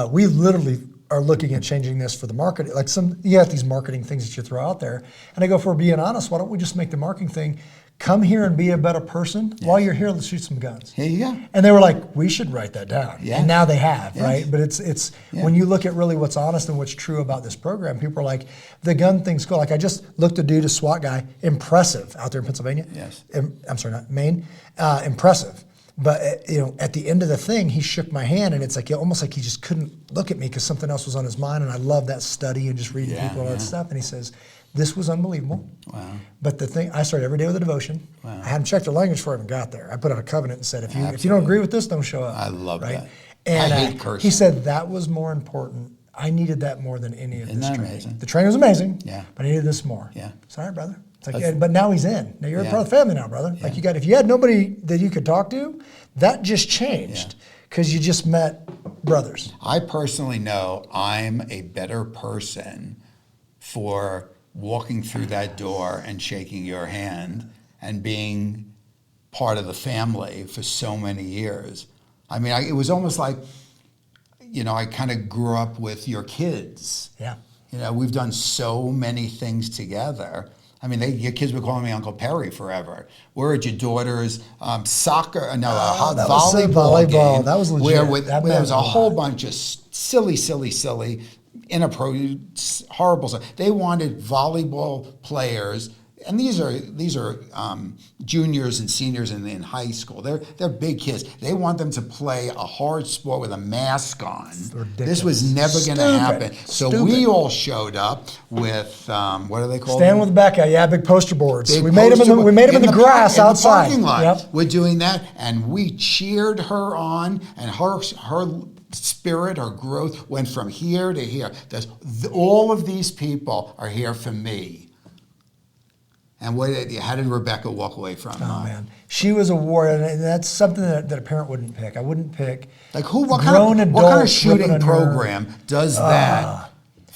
We literally are looking at changing this for the market. Like you have these marketing things that you throw out there. And I go, if we're being honest, why don't we just make the marketing thing, come here and be a better person. While you're here, let's shoot some guns. Here you go. And they were like, we should write that down. Yeah. And now they have, right? But it's when you look at really what's honest and what's true about this program, people are like, the gun thing's cool. Like I just looked at a dude, a SWAT guy, impressive out there in Pennsylvania. Yes. I'm sorry, not Maine. Impressive. But at the end of the thing, he shook my hand, and it's like almost like he just couldn't look at me because something else was on his mind. And I love that study and just reading people and all that stuff. And he says, this was unbelievable. Wow. But the thing, I started every day with a devotion. Wow. I hadn't checked the language before I even got there. I put out a covenant and said, if you don't agree with this, don't show up. I love that. And I hate cursing. he said that was more important. I needed that more than any of Isn't this that training. amazing? The training was amazing, Yeah. but I needed this more. Yeah. Sorry, brother. It's like, but now he's in. Now you're a part of the family now, brother. Yeah. Like if you had nobody that you could talk to, that just changed because you just met brothers. I personally know I'm a better person for walking through that door and shaking your hand and being part of the family for so many years. I mean, it was almost like, I kind of grew up with your kids. Yeah. We've done so many things together. I mean, your kids were calling me Uncle Perry forever. We're at your daughter's volleyball game. That was legit. Where there was a whole bunch of silly, inappropriate, horrible stuff. They wanted volleyball players, and these are juniors and seniors in high school. They're big kids. They want them to play a hard sport with a mask on. This was never going to happen. So we all showed up with what are they called? Stand with the back out. Big poster boards. We made them in the grass outside. In the parking lot. Yep. We're doing that, and we cheered her on, and her spirit, her growth went from here to here. All of these people are here for me. And how did Rebecca walk away from? Oh man, she was a warrior, and that's something that a parent wouldn't pick. I wouldn't pick. Like what kind of shooting program does that?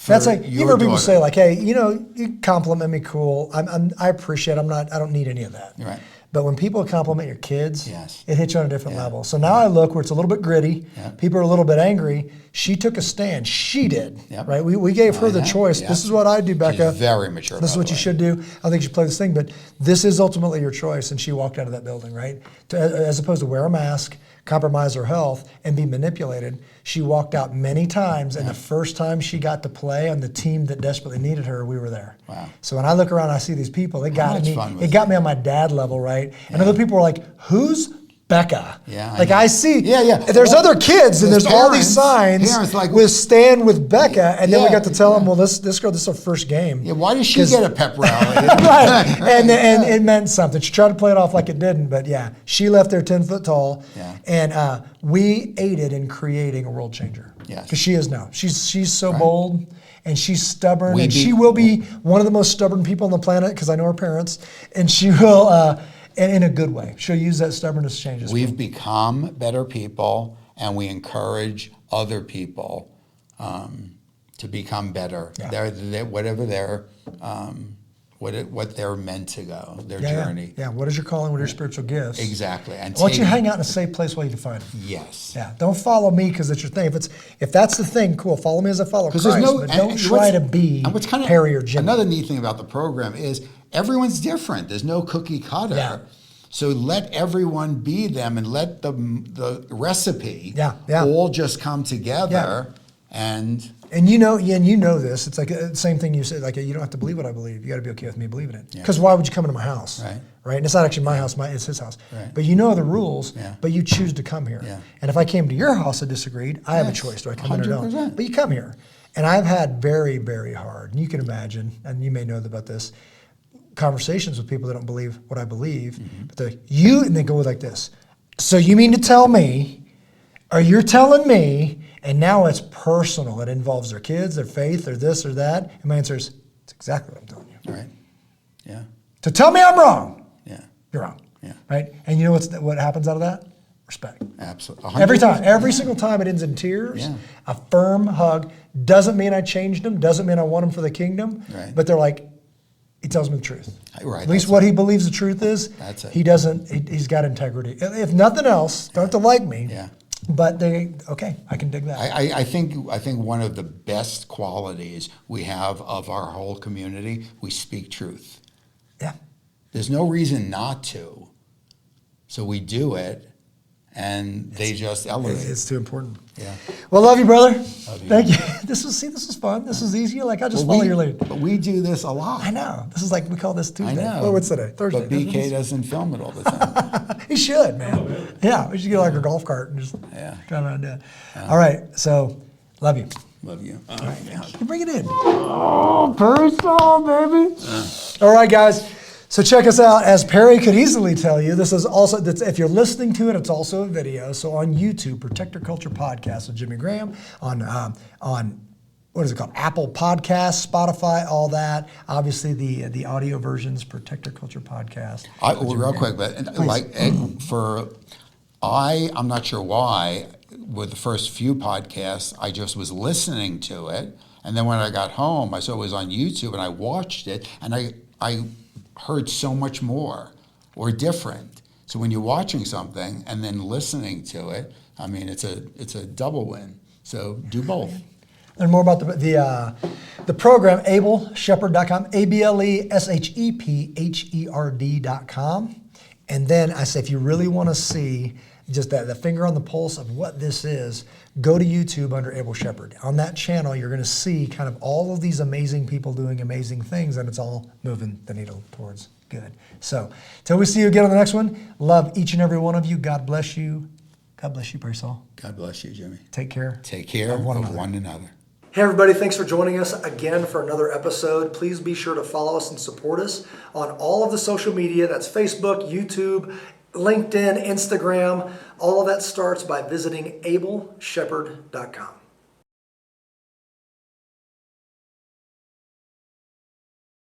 That's like you hear people say like, hey, you compliment me, cool. I appreciate it. I don't need any of that. Right. But when people compliment your kids, yes. it hits you on a different level. So now I look where it's a little bit gritty. Yep. People are a little bit angry. She took a stand. She did. Yep. Right. We gave her the choice. Yep. This is what I do, Becca. She's very mature. This is what you should do. I think you should play this thing, but this is ultimately your choice. And she walked out of that building, right? As opposed to wear a mask, compromise her health, and be manipulated. She walked out many times, and the first time she got to play on the team that desperately needed her, we were there. Wow. So when I look around, I see these people. It got me on my dad level, right? And other people were like, "Who's Becca?" Yeah. I see. Yeah. There's other kids, and there's all these signs with "Stand with Becca," and then we got to tell them, "Well, this girl, this is her first game." Yeah. Why does she get a pep rally? Right. And it meant something. She tried to play it off like it didn't, but yeah, she left there 10 foot tall. Yeah. And we aided in creating a world changer. Yes. Because she is now. She's so bold. And she's stubborn, and she will be one of the most stubborn people on the planet because I know her parents, and she will, and in a good way. She'll use that stubbornness to change us. We've become better people, and we encourage other people to become better. Yeah. They're whatever they're what they're meant to go, their journey. Yeah. What is your calling? What are your spiritual gifts? Exactly. And I want you to hang out in a safe place while you define it. Yes. Yeah. Don't follow me because it's your thing. If that's the thing, cool. Follow me as I follow Christ. But don't try to be Harry or Jimmy. Another neat thing about the program is everyone's different. There's no cookie cutter. Yeah. So let everyone be them, and let the recipe all just come together And you know this. It's like the same thing you said. Like, you don't have to believe what I believe. You got to be okay with me believing it. Because why would you come into my house? Right. And it's not actually my house. It's his house. Right. But you know the rules. But you choose to come here. Yeah. And if I came to your house and disagreed, I have a choice. Do I come in or 100%. don't? But you come here. And I've had very, very hard, and you can imagine, and you may know about this, conversations with people that don't believe what I believe. Mm-hmm. But they're like, and they go like this. So you mean to tell me, or you're telling me, and now it's personal. It involves their kids, their faith, or this or that. And my answer is, it's exactly what I'm telling you. Right. Yeah. To tell me I'm wrong. Yeah. You're wrong. Yeah. Right? And you know what happens out of that? Respect. Absolutely. 100%. Every time. Every single time it ends in tears. Yeah. A firm hug. Doesn't mean I changed them. Doesn't mean I want them for the kingdom. Right. But they're like, he tells me the truth. Right. At least what he believes the truth is. That's it. He doesn't, he's got integrity. If nothing else, don't have to like me. Yeah. But I can dig that. I think one of the best qualities we have of our whole community, we speak truth. Yeah. There's no reason not to. So we do it, and they just elevate. It's too important. Yeah. Well, love you, brother. Love you. Thank you. This was fun. This was easy. Like, I'll just follow your lead. But we do this a lot. I know. This is like, we call this Tuesday. I know. Well, what's today? Thursday. But BK doesn't film it all the time. He should, man. Yeah, we should get like a golf cart and just drive around and do it. All right, so love you. Love you. All right, now you can bring it in. Oh, personal, baby. All right, guys. So check us out. As Perry could easily tell you, this is also, if you're listening to it, it's also a video. So on YouTube, Protector Culture Podcast with Jimmy Graham, on what is it called? Apple Podcasts, Spotify, all that. Obviously, the audio versions, Protector Culture Podcast. Real quick, but I'm not sure why, with the first few podcasts, I just was listening to it. And then when I got home, I saw it was on YouTube, and I watched it, and I heard so much more or different. So when you're watching something and then listening to it, I mean, it's a double win. So do both. Learn more about the program, ableshepherd.com, ABLESHEPHERD.com. And then I say, if you really want to see just the finger on the pulse of what this is, go to YouTube under Able Shepherd. On that channel, you're going to see kind of all of these amazing people doing amazing things, and it's all moving the needle towards good. So, till we see you again on the next one, love each and every one of you. God bless you. God bless you, Pray Saul. God bless you, Jimmy. Take care. Take care of one another. Hey everybody, thanks for joining us again for another episode. Please be sure to follow us and support us on all of the social media. That's Facebook, YouTube, LinkedIn, Instagram. All of that starts by visiting ableshepherd.com.